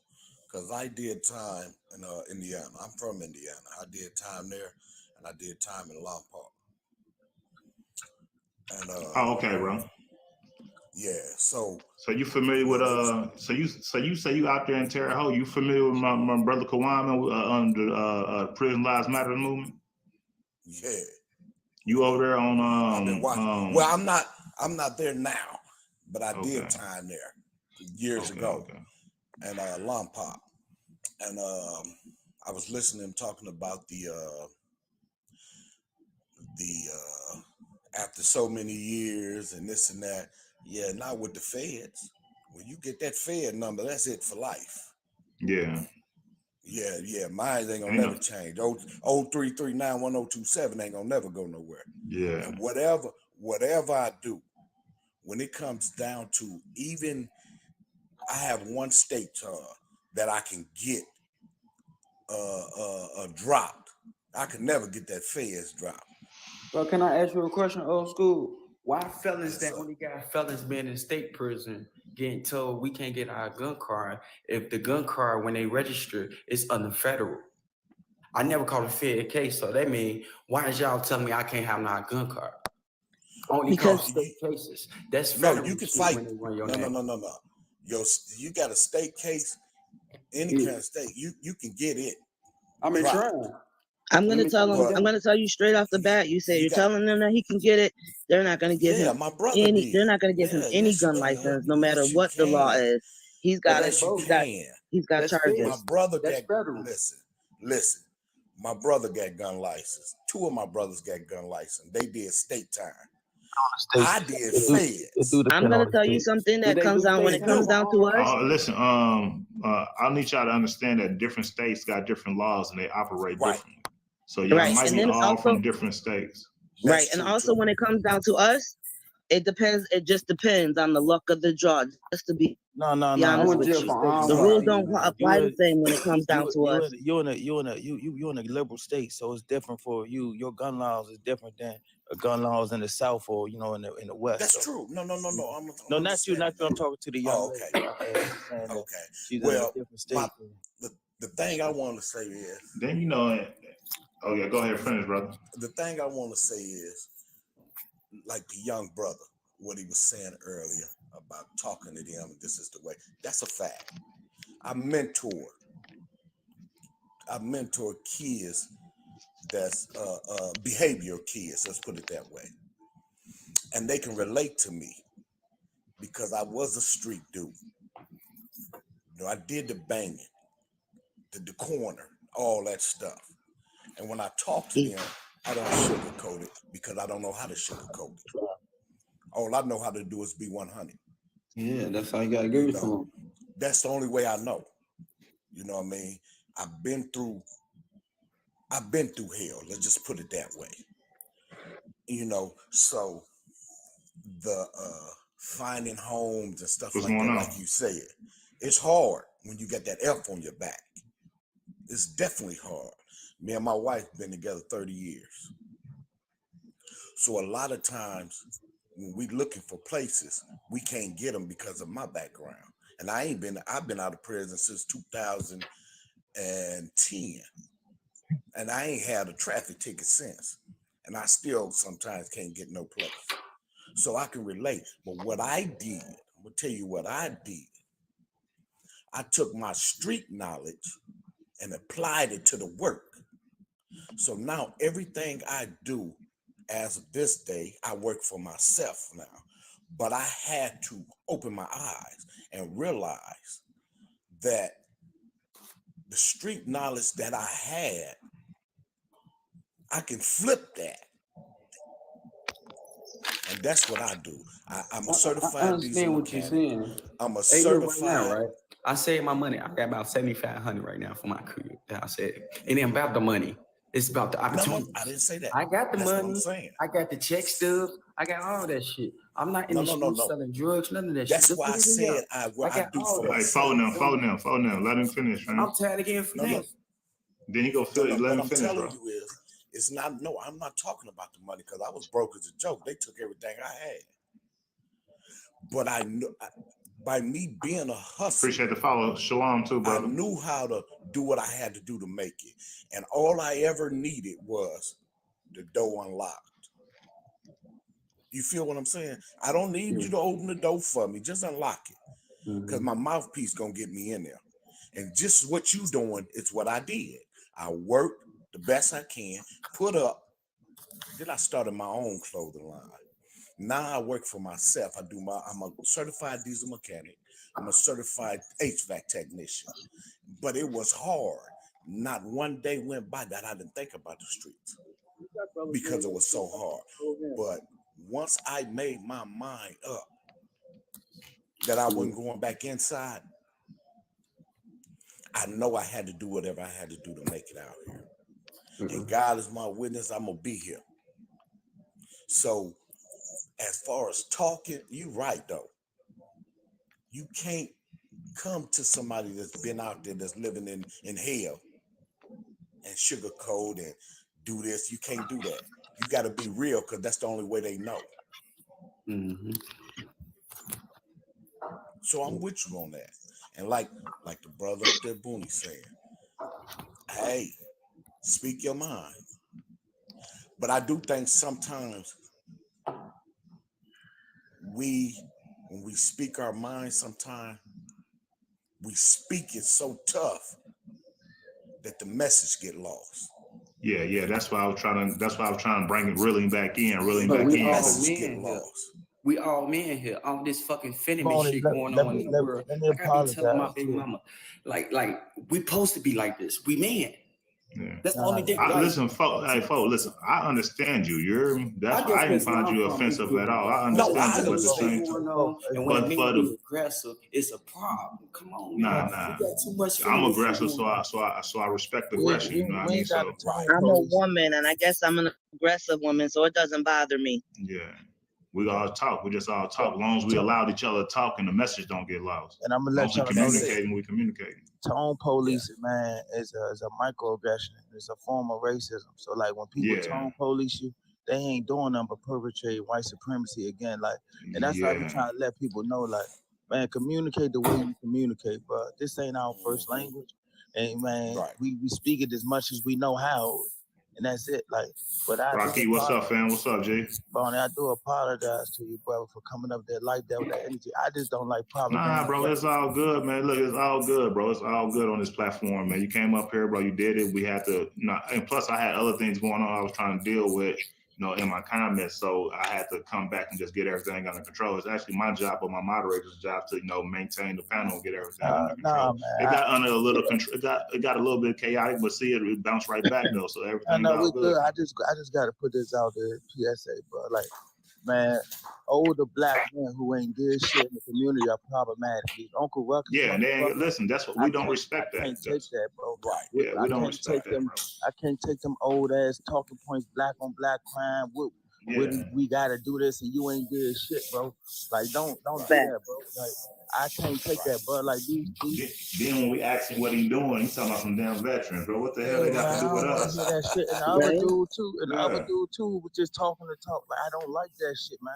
because I did time in Indiana. I'm from Indiana. I did time there, and I did time in Lompoc. And oh, okay, bro. Yeah, so you familiar with so you say you out there in Terre Haute? You familiar with my brother Kawame under Prison Lives Matter movement? Yeah. You over there on well, I'm not there now, but I did time there years ago. And Lompoc. And I was listening to him talking about the after so many years and this and that. Yeah, not with the feds. When you get that Fed number, that's it for life. Yeah. Yeah, mine ain't gonna never change. 03391027 ain't gonna never go nowhere. Yeah. And whatever I do, when it comes down to even, I have one state that I can get dropped. I can never get that Feds dropped. Well, can I ask you a question, old school? Why felons that only got felons being in state prison getting told we can't get our gun card if the gun card, when they register, is under federal? I never caught a Fed case, so that means why is y'all telling me I can't have my gun card? Only because state cases. That's federal. No, you can fight. No. You got a state case, any kind of state, you can get it. I'm trying. I'm gonna tell him. I'm gonna tell you straight off the bat. You say you're telling them that he can get it. They're not gonna give him any. They're not gonna give him any gun license, no matter what the law is. He's got it. He's got charges. My brother got. Listen. My brother got gun license. Two of my brothers got gun license. They did state time. I did Feds. I'm gonna tell you something that comes down when it comes down to us. Listen, I need y'all to understand that different states got different laws and they operate differently. So y'all might be all from different states. Right, and also when it comes down to us, it depends. It just depends on the luck of the draw. Just to be honest with you, the rules don't apply the same when it comes down to us. You're in a liberal state, so it's different for you. Your gun laws is different than gun laws in the South or in the West. That's true. No. No, not you. Not you. I'm talking to the young lady. Okay. She's in a different state. The thing I want to say is. Then oh yeah, go ahead, finish, brother. The thing I want to say is, like the young brother, what he was saying earlier about talking to them, this is the way. That's a fact. I mentor kids that's behavioral kids, let's put it that way. And they can relate to me because I was a street dude. I did the banging, the corner, all that stuff. And when I talk to them, I don't sugarcoat it because I don't know how to sugarcoat it. All I know how to do is be 100. Yeah, that's how you gotta give it to them. That's the only way I know. You know what I mean? I've been through hell. Let's just put it that way. So the finding homes and stuff like that, like you said, it's hard. when you got that F on your back. It's definitely hard. Me and my wife been together 30 years. So a lot of times when we looking for places, we can't get them because of my background. And I've been out of prison since 2010. And I ain't had a traffic ticket since. And I still sometimes can't get no place. So I can relate. But what I did, I'm gonna tell you what I did. I took my street knowledge and applied it to the work. So now everything I do as of this day, I work for myself now. But I had to open my eyes and realize that the street knowledge that I had, I can flip that. And that's what I do. I'm a certified I understand what you're saying. I'm a Hey, look, certified. right now, right? I saved my money. I got about $7,500 right now for my career. I said, it ain't about the money. It's about the opportunity. No, I didn't say that. I got the That's what I'm money. saying. I got the check stub. I got all that shit. I'm not in the street selling drugs, none of that That's shit. why I said I do for Hey, phone them. Let him finish, man. I'm tired of getting finesse. Then he go feel it. Let him finish, bro. What I'm telling you is, it's not, no, I'm not talking about the money because I was broke as a joke. They took everything I had. But I knew, by me being a hustler. Appreciate the follow. Shalom too, brother. I knew how to do what I had to do to make it. And all I ever needed was the door unlocked. You feel what I'm saying? I don't need you to open the door for me. Just unlock it. Because my mouthpiece gonna get me in there. And just what you doing is what I did. I worked the best I can, put up. Then I started my own clothing line. Now I work for myself. I'm a certified diesel mechanic. I'm a certified HVAC technician. But it was hard. Not one day went by that I didn't think about the streets because it was so hard. But once I made my mind up that I wasn't going back inside, I know I had to do whatever I had to do to make it out here. And God is my witness, I'm gonna be here. So as far as talking, you're right though. You can't come to somebody that's been out there, that's living in hell and sugarcoat and do this. You can't do that. You got to be real because that's the only way they know. So I'm with you on that. And like the brother up there, Booney, saying, hey, speak your mind. But I do think sometimes when we speak our mind, sometimes we speak it so tough that the message get lost. Yeah. That's why I was trying to bring it reeling back in. We all men here. All this fucking feminine shit going on in the world. Let me apologize. Telling my baby mama, like we supposed to be like this. We men. Yeah. That's the only thing. Listen, folks. Listen. I understand you. I didn't find you offensive at all. I understand you, but the same time. And when men aggressive, it's a problem. Come on, nah. You got too much. I'm aggressive, so I respect aggression. You know what I mean? So I'm a woman, and I guess I'm an aggressive woman, so it doesn't bother me. yeah. We all talk. We just all talk. As long as we allowed each other to talk and the message don't get lost. And I'm gonna let y'all know we communicating. Tone policing, man, is a microaggression. It's a form of racism. So like when people tone police you, they ain't doing nothing but perpetrating white supremacy again. Like, and that's why I'm trying to let people know, like, man, communicate the way you communicate, but this ain't our first language. And man, we speak it as much as we know how. And that's it. Like, but Rocky, what's up, fam? What's up, Jay? Bonnie, I do apologize to you, brother, for coming up there like that with that energy. I just don't like propaganda. Nah, bro, it's all good, man. Look, it's all good, bro. It's all good on this platform, man. You came up here, bro. You did it. We had to, and plus I had other things going on I was trying to deal with, in my comments. So I had to come back and just get everything under control. It's actually my job or my moderator's job to, maintain the panel and get everything under control. It got under a little control. It got a little bit chaotic, but see, it bounced right back though. So everything got good. I just got to put this out there, PSA, bro. Like, man, older black men who ain't did shit in the community are problematic. Uncle Ruckus. Yeah, and then listen, that's what we don't respect. I can't take that, bro. Right. Yeah, we don't respect that, bro. I can't take them old ass talking points, black on black crime. we gotta do this and you ain't did shit, bro. Like don't do Facts. that, bro. Like I can't take that, bro. Like these Then when we ask him what he doing, he's talking about some damn veterans, bro. What the hell they man, got I to do with don't want us? to hear that shit. And the Right. other dude too, and the other Yeah. dude too was just talking to talk. Like I don't like that shit, man.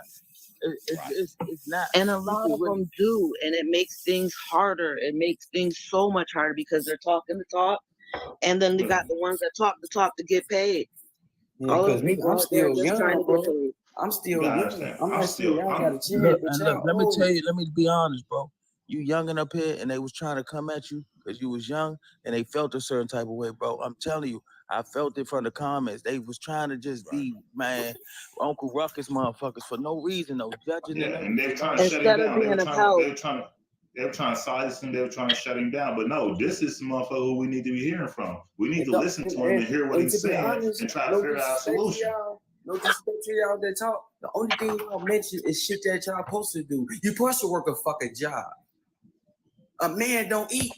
It's not. And a lot of them do, and it makes things harder. It makes things so much harder because they're talking the talk, and then you got the ones that talk the talk to get paid. Yeah, All because of me, people I'm out there still just trying young, to bro. get paid. I'm still You gotta young. understand. I'm like, y'all gotta chill, Look, but and y'all look, let me old. tell you, let me be honest, bro. You youngin' up here and they was trying to come at you because you was young and they felt a certain type of way, bro. I'm telling you, I felt it from the comments. They was trying to just be, man, Uncle Ruckus motherfuckers for no reason, no judging Yeah, and and they were trying to shut him Instead of down. They being were of trying help, to silence him. They were trying to shut him down. But no, this is the motherfucker who we need to be hearing from. We need to listen to him and hear what and he's to be saying honest, and try to no figure out a disrespect to solution. y'all, no disrespect to y'all that talk. The only thing y'all mention is shit that y'all supposed to do. You supposed to work a fucking job. A man don't eat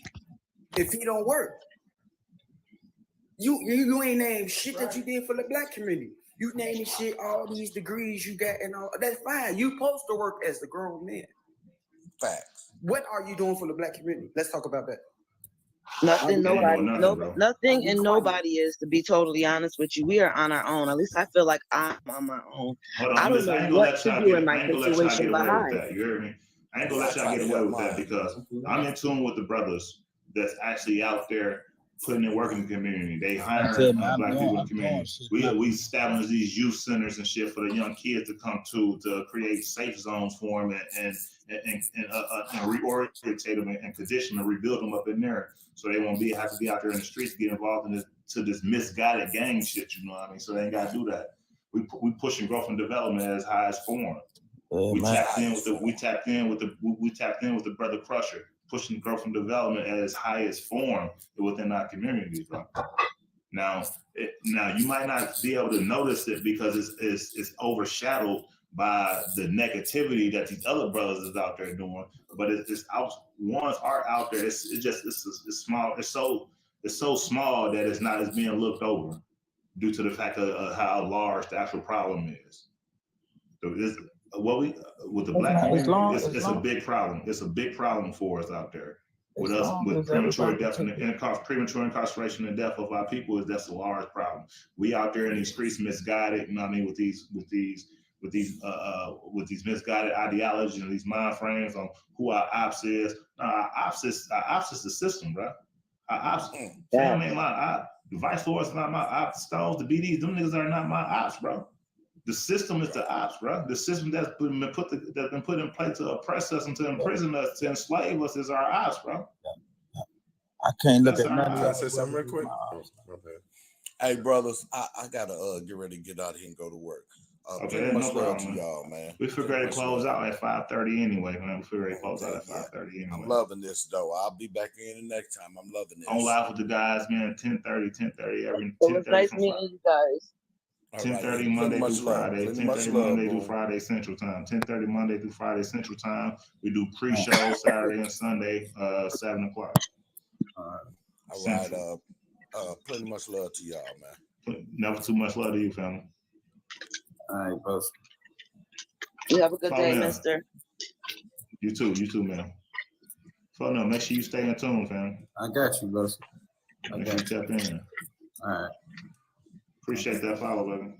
if he don't work. You ain't named shit that you did for the black community. You naming shit, all these degrees you got and all. That's fine. You supposed to work as the grown man. Facts. What are you doing for the black community? Let's talk about that. nothing, They ain't nobody, doing nothing, no, bro. nothing, You and quiet. nobody is. To be totally honest with you, we are on our own. At least I feel like I'm on my own. Hold on, I don't listen, I know ain't gonna what let to y'all do get in I my ain't gonna let y'all get situation away with behind. that. You hear me? I ain't gonna Yeah, let I y'all try get to away help with that mine. because I'm in tune with the brothers that's actually out there putting in work in the community. They I hiring said, man, black people in the I'm doing community. shit. We establish these youth centers and shit for the young kids to come to create safe zones for them and reorientate them and condition them, rebuild them up in there so they won't have to be out there in the streets, get involved in this misguided gang shit. You know what I mean? So they ain't got to do that. We pushing growth and development as high as form. We tapped in with the brother Crusher, pushing growth and development at its highest form within our communities, bro. Now you might not be able to notice it because it's overshadowed by the negativity that these other brothers is out there doing. But ones are out there. It's small. It's so small that it's being looked over due to the fact of how large the actual problem is. So with the black community, it's a big problem. It's a big problem for us out there. With us, with premature death and premature incarceration and death of our people, that's a large problem. We out there in these streets misguided, you know what I mean, with these misguided ideologies and these mind frames on who our ops is. Our ops is the system, bro. Our ops, family ain't my ops. The Vice Lord is not my ops. Stones, the BDs, them niggas are not my ops, bro. The system is the ops, bro. The system that's been put in place to oppress us and to imprison us, to enslave us is our ops, bro. I can't look That's at none of all y'all. right. Say something real quick. Hey, brothers, I gotta get ready to get out here and go to work. Okay, Pretty no much love problem, to man. y'all, man. We figure to close out at 5:30 anyway, man. We figure to close out at 5:30 anyway. I'm loving this though. I'll be back in the next time. I'm loving this. On live with the guys, man. 10:30 every It was 10:30 nice from meeting you guys. 10:30 Monday through Friday. 10:30 Monday through Friday Central Time. 10:30 Monday through Friday Central Time. We do pre-show Saturday and Sunday, 7 o'clock. All right. Plenty much love to y'all, man. Never too much love to you, family. All right, boss. You have a good day, man. mister. You too, man. So no, make sure you stay in tune, fam. I got you, boss. Make sure you tap in. All right. Appreciate that follow, baby.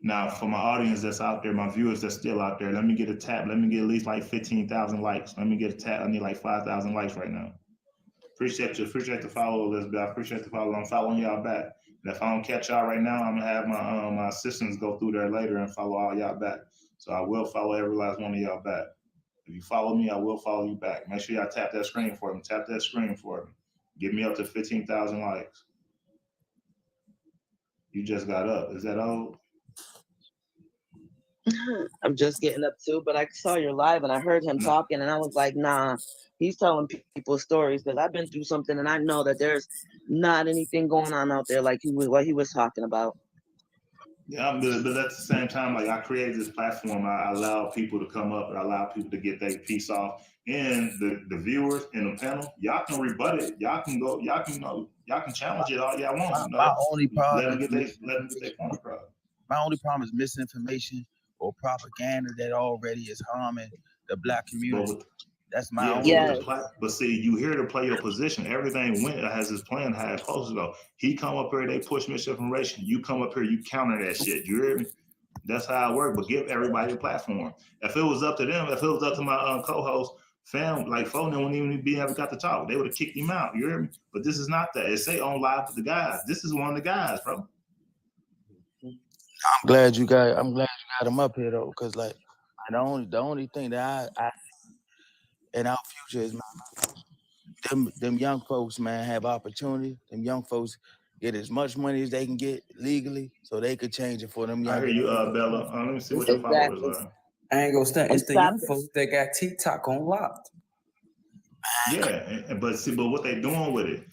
Now, for my audience that's out there, my viewers that's still out there, let me get a tap. Let me get at least like 15,000 likes. Let me get a tap. I need like 5,000 likes right now. Appreciate you. Appreciate the follow, Elizabeth. I appreciate the follow. I'm following y'all back. And if I don't catch y'all right now, I'm gonna have my assistants go through there later and follow all y'all back. So I will follow every last one of y'all back. If you follow me, I will follow you back. Make sure y'all tap that screen for me. Tap that screen for me. Get me up to 15,000 likes. You just got up. Is that old? I'm just getting up too, but I saw your live and I heard him talking and I was like, nah, he's telling people stories because I've been through something and I know that there's not anything going on out there like what he was talking about. Yeah, but at the same time, like I created this platform, I allow people to come up and I allow people to get their piece off, and the viewers in the panel, y'all can rebut it. Y'all can challenge it all y'all want. My only problem let them get is their point across. my only problem is misinformation or propaganda that already is harming the black community. That's my only. But see, you here to play your position. Everything went as his plan had supposed to go. He come up here, they push misinformation. You come up here, you counter that shit. You hear me? That's how it works. But give everybody a platform. If it was up to them, if it was up to my co-host, fam, like phone, wouldn't even be able to talk. They would have kicked him out. You hear me? But this is not that. It say on live with the guys. This is one of the guys, bro. I'm glad you got him up here though, because like the only thing that I in our future is them young folks, man, have opportunity. Them young folks get as much money as they can get legally, so they could change it for them young. I hear you, Bella. Let me see what your followers are. I ain't gonna stand. It's the young folks that got TikTok on lock. Yeah, but what they doing with it?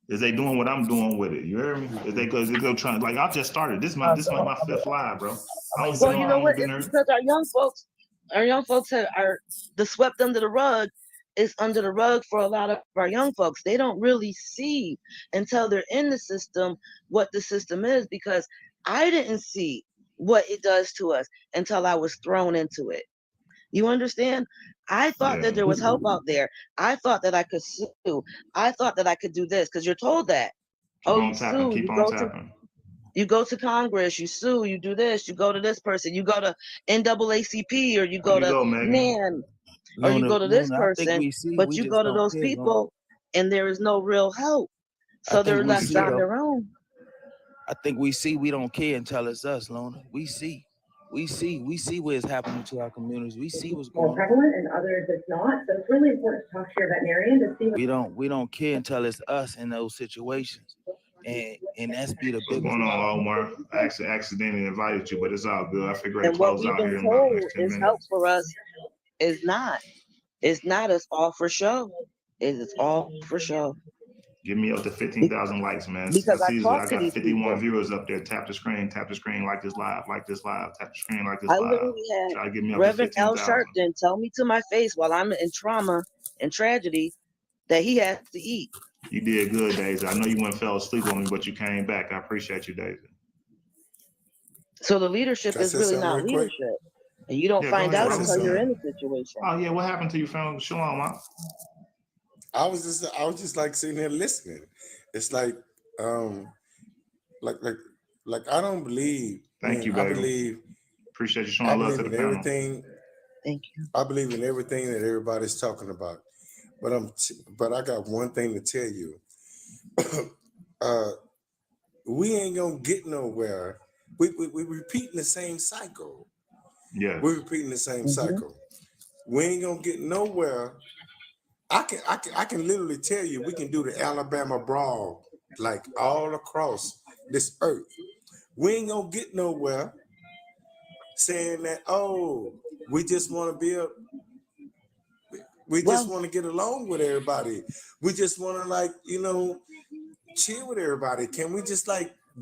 Is they doing what I'm doing with it? You hear me? Is they go trying, like I just started. This my 5th live, bro. Well, you know what? It's because our young folks are the swept under the rug is under the rug for a lot of our young folks. They don't really see until they're in the system what the system is, because I didn't see what it does to us until I was thrown into it. You understand? I thought that there was help out there. I thought that I could sue. I thought that I could do this, because you're told that. You go to Congress, you sue, you do this, you go to this person, you go to NAACP, or you go to NAN, or you go to this person, but you go to those people and there is no real help. So they're left on their own. I think we don't care until it's us, Lona. We see where it's happening to our communities. We see what's going on. Prevalent and others it's not. So it's really important to talk to your veterinarian to see. We don't care until it's us in those situations. And that's be the big one on, Omar. I accidentally invited you, but it's all good. I figure I close out here in about the next 10 minutes. Help for us is not. It's not. It's all for show. It's all for show. Give me up to 15,000 likes, man. Because I got 51 viewers up there. Tap the screen, like this live, tap the screen, like this live. I literally had Reverend L. Sharpton tell me to my face while I'm in trauma and tragedy that he has to eat. You did good, Daisy. I know you went and fell asleep on me, but you came back. I appreciate you, Daisy. So the leadership is really not leadership. And you don't find out until you're in the situation. Oh yeah, what happened to you, fam? Shalom, man. I was just like sitting here listening. It's like I don't believe. Thank you, baby. I believe. Appreciate you showing love to the panel. Thank you. I believe in everything that everybody's talking about. But I got one thing to tell you. We ain't gonna get nowhere. We repeating the same cycle. Yeah. We're repeating the same cycle. We ain't gonna get nowhere. I can literally tell you we can do the Alabama brawl like all across this earth. We ain't gonna get nowhere saying that, oh, we just want to build. We just want to get along with everybody. We just want to chill with everybody. Can we just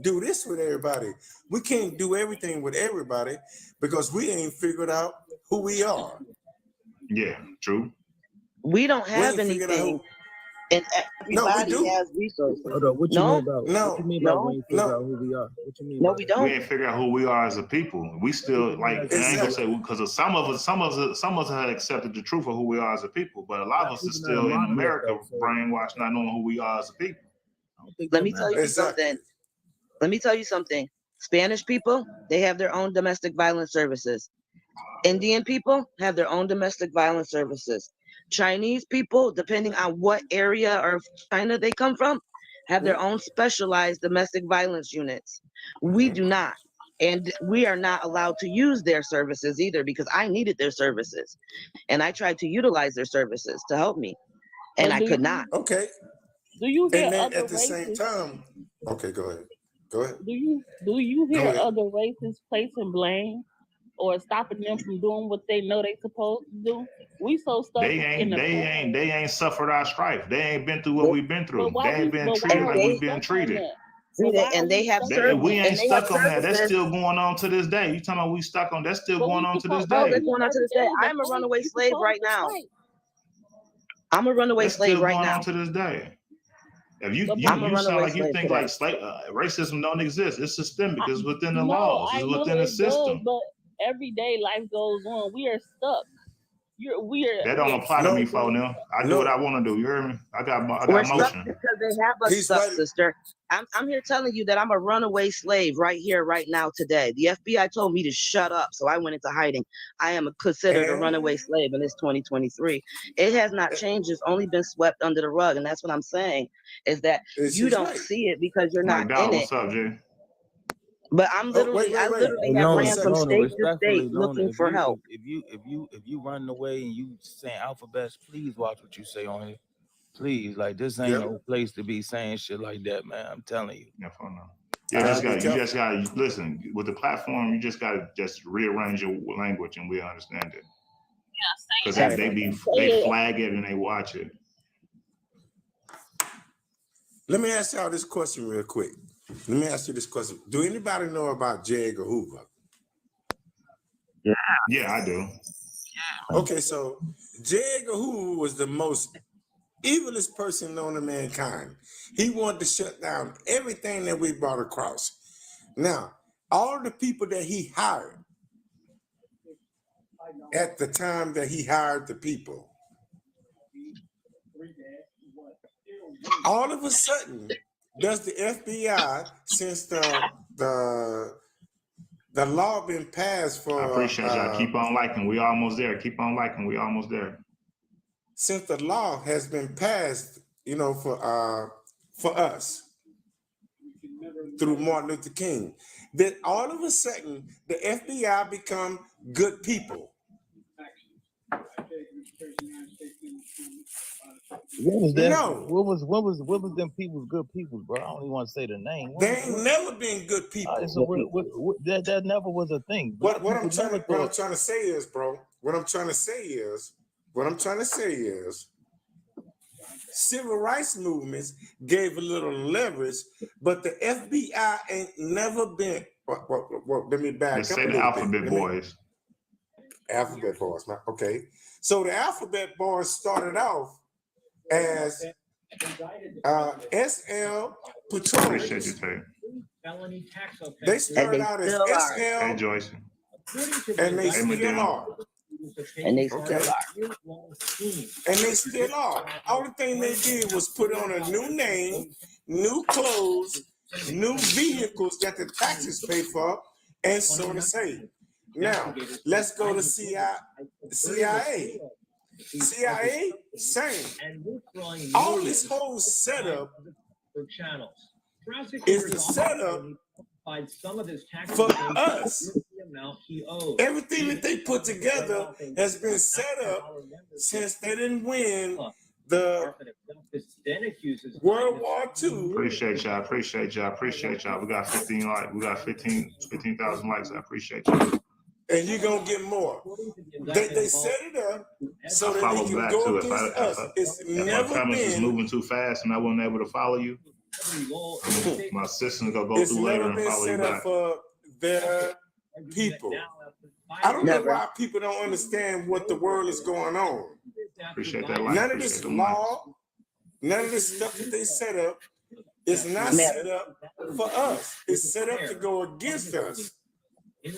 do this with everybody? We can't do everything with everybody because we ain't figured out who we are. Yeah, true. We don't have anything, and everybody has resources. Hold on, what you mean about? What you mean about when you figure out who we are? What you mean? No, we don't. We ain't figure out who we are as a people. We still Exactly. I ain't gonna say because some of us have accepted the truth of who we are as a people, but a lot of us are still in America brainwashed, not knowing who we are as a people. Let me tell you something. Let me tell you something. Spanish people, they have their own domestic violence services. Indian people have their own domestic violence services. Chinese people, depending on what area of China they come from, have their own specialized domestic violence units. We do not. And we are not allowed to use their services either, because I needed their services. And I tried to utilize their services to help me. And I could not. Okay. Do you hear and then other at the races, same time, okay, go ahead. Go ahead. Do you hear other races placing blame or stopping them from doing what they know they supposed to do? We so stuck They ain't suffered our strife. They ain't been through what we've been through. They ain't been treated like we've been treated. And they have served. We ain't stuck on that. That's still going on to this day. You talking about we stuck on? That's still going on to this day. Oh, that's going on to this day. I'm a runaway slave right now. I'm a runaway That's slave still right going now. on to this day. If you I'm a you sound runaway like you slave think today. like racism don't exist. It's systemic. It's within the No, laws. I It's know within the it does, system. but everyday life goes on. We are stuck. We are. That don't apply to me, for No, now. I do what I want to do. You hear me? I got We're stuck motion. because they have us He's stuck, right. sister. I'm here telling you that I'm a runaway slave right here, right now, today. The FBI told me to shut up, so I went into hiding. I am considered a runaway slave, and it's 2023. It has not changed. It's only been swept under the rug, and that's what I'm saying, is that you don't see it because you're not Mike Dollar, in it. what's up, Jay? But I'm literally, I literally have Lona, ran from Lona, state to respectfully, state Lona, looking for help. if you run away and you saying alphabets, please watch what you say on here. Please, like this ain't no place to be saying shit like that, man. I'm telling you. Yeah, for now. Yeah, you just got to listen with the platform. You just got to just rearrange your language, and we understand it. Because they flag it and they watch it. Let me ask y'all this question real quick. Let me ask you this question. Do anybody know about J. Edgar Hoover? Yeah, I do. Okay, so J. Edgar Hoover was the most evilest person known to mankind. He wanted to shut down everything that we brought across. Now, all the people that he hired at the time that he hired the people, all of a sudden, does the FBI, since the law been passed for? I appreciate y'all. Keep on liking. We almost there. Keep on liking. We almost there. Since the law has been passed, you know, for us through Martin Luther King, that all of a sudden the FBI become good people. What was that? No. What was them people's good people, bro? I don't even want to say the name. They ain't never been good people. So that never was a thing. What I'm trying to say is, bro, what I'm trying to say is civil rights movements gave a little leverage, but the FBI ain't never been. Let me back Let's up say a the little Alphabet bit. Boys. Alphabet Boys, man. Okay. So the Alphabet Boys started off as S.L. Appreciate you, Patrons. Tay. They started out as S.L. Hey, Joyce. and they Hey, still Madonna. are. And they Okay. And they still are. All the thing they did was put on a new name, new clothes, new vehicles that the taxes pay for, and so to say. Now, let's go to CIA. CIA, same. All this whole setup is the setup for us. Everything that they put together has been set up since they didn't win the World War II. Appreciate y'all. We got 15 likes. We got 15,000 likes. I appreciate y'all. And you're gonna get more. They set it up so that Follow they can back go to against us. It's if my never comments is been. moving too fast and I wasn't able to follow you, my assistant's gonna go It's through later never and been follow you set up back. for their people. I don't know why people don't understand what the world is going on. Appreciate that like. None of this law, none of this stuff that they set up is not set up for us. It's set up to go against us.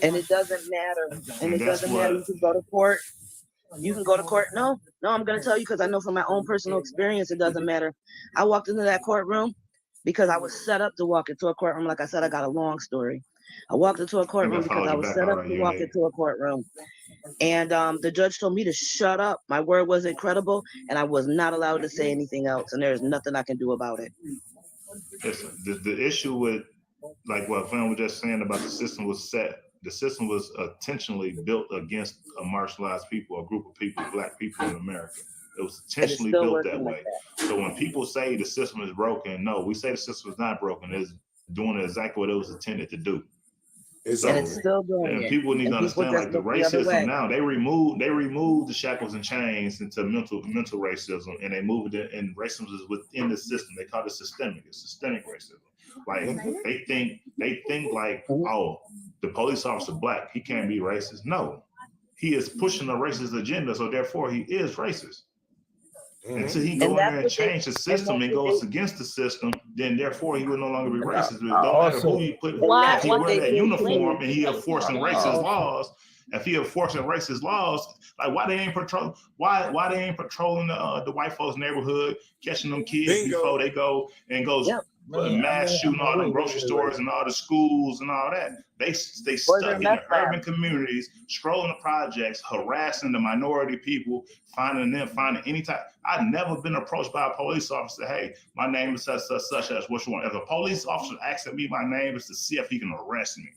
And it doesn't matter. And it that's doesn't matter. what- You can go to court. You can go to court. No, I'm going to tell you because I know from my own personal experience, it doesn't matter. I walked into that courtroom because I was set up to walk into a courtroom. Like I said, I got a long story. I walked into a courtroom because I was set up to walk into a courtroom. And the judge told me to shut up. My word was incredible, and I was not allowed to say anything else. And there's nothing I can do about it. Listen, the issue with, like what Van was just saying about the system was set. The system was intentionally built against a marginalized people, a group of people, Black people in America. It was intentionally built that way. So when people say the system is broken, no, we say the system is not broken. It's doing exactly what it was intended to do. So, and it's still doing it. People need to And people understand, just like the look the other way. racism now, they removed the shackles and chains into mental racism, and they moved it, and racism is within the system. They call it systemic. It's systemic racism. Like they think like, oh, the police officer Black, he can't be racist. No, he is pushing a racist agenda, so therefore he is racist. Until he And go in that's there and what they change the and system that's and what goes they against the system, then therefore he will no longer be racist. It I don't matter who also you put. and Why If that's he what why wear they that did uniform too. and he enforcing I racist also laws, if he enforcing racist laws, like why they ain't why they ain't patrolling the white folks' neighborhood, catching them kids before Bingo. they go and goes Yep. man, mass shooting all them grocery stores and all the schools and all that. They Or their stuck in meth the urban labs. communities, scrolling the projects, harassing the minority people, finding any type. I've never been approached by a police officer. Hey, my name is such as what you want. If a police officer asks me my name, is to see if he can arrest me,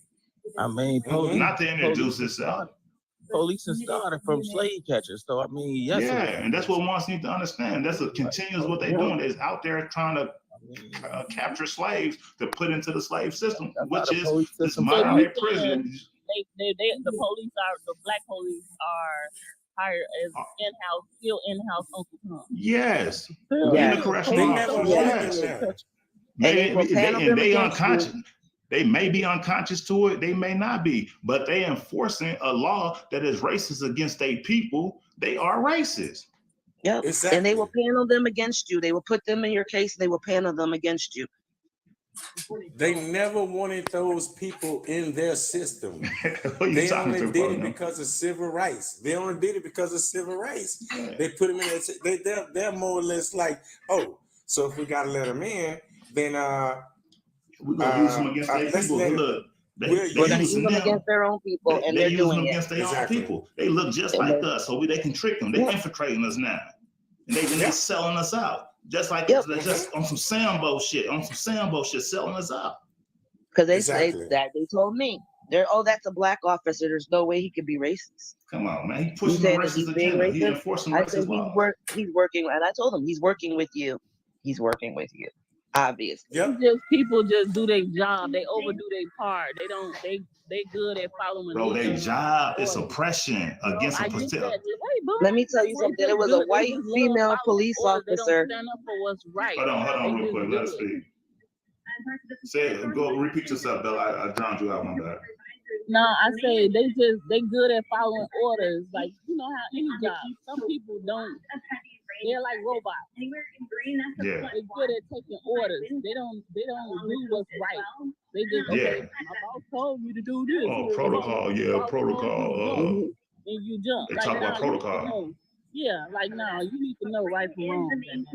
I mean police not to introduce police himself. started from slave catchers. So I mean, yes, Yeah, it was and that's what ones need to understand. That's a continuous what they're doing. They're out there trying to capture slaves to put into the slave system, that's how which the is police this system So modern you day started. saying prison. the police are the black police are hired as in-house, still in-house Uncle Tom. Yes, Still in the Yes. correctional They officer. never Yes. wanted them Yes, there. And maybe they will panel and them they against you. unconscious. They may be unconscious to it. They may not be, but they enforcing a law that is racist against their people. They are racist. Yep. And they Exactly. will panel them against you. They will put them in your case. They will panel them against you. They never wanted those people in their system. Who you They talking only to, did bro? it because of civil rights. They only did it because of civil rights. They put them in. They're more or less like, oh, so if we gotta let them in, then We're gonna use them against their let's people. let it. Look, We'll We're going to use using them them. against their own people, and They they're using them doing it. against their own Exactly. people. They look just And like they, us, so they can trick them. They yep. infiltrating us now, and they Yep. selling us out. Just like Yep. just on some Sambo shit, selling us out. Because Exactly. they told me, that's a black officer. There's no way he could be racist. Come on, man. He You pushing a saying that he's racist being agenda. He racist? enforcing I said racist laws. he's working, and I told him he's working with you. He's working with you, obviously. Yep. It's just people just do their job. They overdo their part. They don't. They good at following Bro, their legal job is orders. oppression against I a get that. protector. Wait, boo. Let me tell you They something. It just was a good. They white just love female following police orders. They don't officer. stand up for what's right. Hold on They real just quick. do Let us it. speak. Say, go repeat yourself, Bella. I drowned you out, my bad. No, I say they good at following orders. Like, you know how any job. Some people don't. They're like robots. Yeah. They're good at taking orders. They don't do what's right. They just Yeah. okay. My boss told you to do this. Oh, My protocol. Yeah, boss told you to protocol. jump, and you jump. They Like talk about now, you need to protocol. know. Yeah, like now, you need to know right from wrong and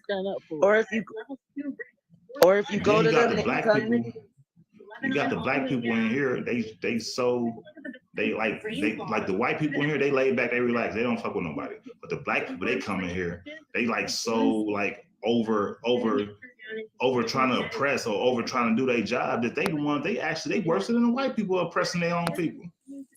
stand up for Or it. if you go Then to you got them, the they black tell you. people. You got the black people in here. They like the white people in here. They laid back. They relax. They don't fuck with nobody. But the black people, they come in here. They like so like over trying to oppress or over trying to do their job that they worse than the white people oppressing their own people.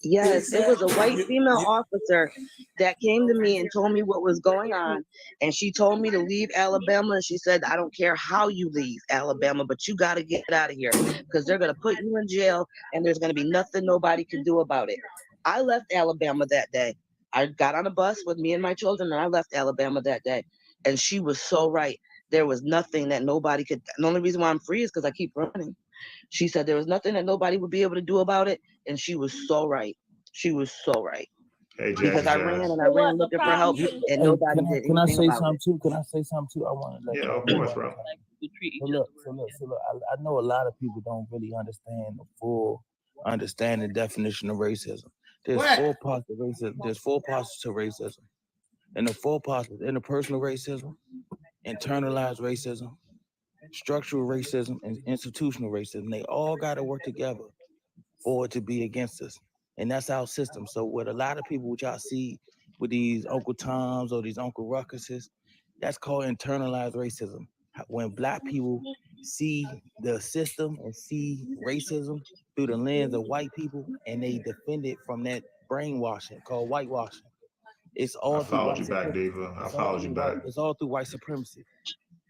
Yes, it was a white female officer that came to me and told me what was going on. And she told me to leave Alabama. And she said, I don't care how you leave Alabama, but you got to get out of here because they're going to put you in jail and there's going to be nothing nobody can do about it. I left Alabama that day. I got on a bus with me and my children and I left Alabama that day. And she was so right. There was nothing that nobody could. The only reason why I'm free is because I keep running. She said there was nothing that nobody would be able to do about it. And she was so right. She was so right. Hey, Because I ran looking for help and nobody did Can I anything say about something it. too? Can I say something too? I want to let Yeah, of course, bro. So look. I know a lot of people don't really understand the full understanding definition of racism. There's four parts of racism. There's four parts to racism. And the four parts is interpersonal racism, internalized racism, structural racism, and institutional racism. They all got to work together for it to be against us. And that's our system. So with a lot of people, which I see with these Uncle Toms or these Uncle Ruckuses, that's called internalized racism. When Black people see the system and see racism through the lens of white people and they defend it from that brainwashing called whitewashing. It's all I followed you back, Diva. I followed you back. It's all through white supremacy.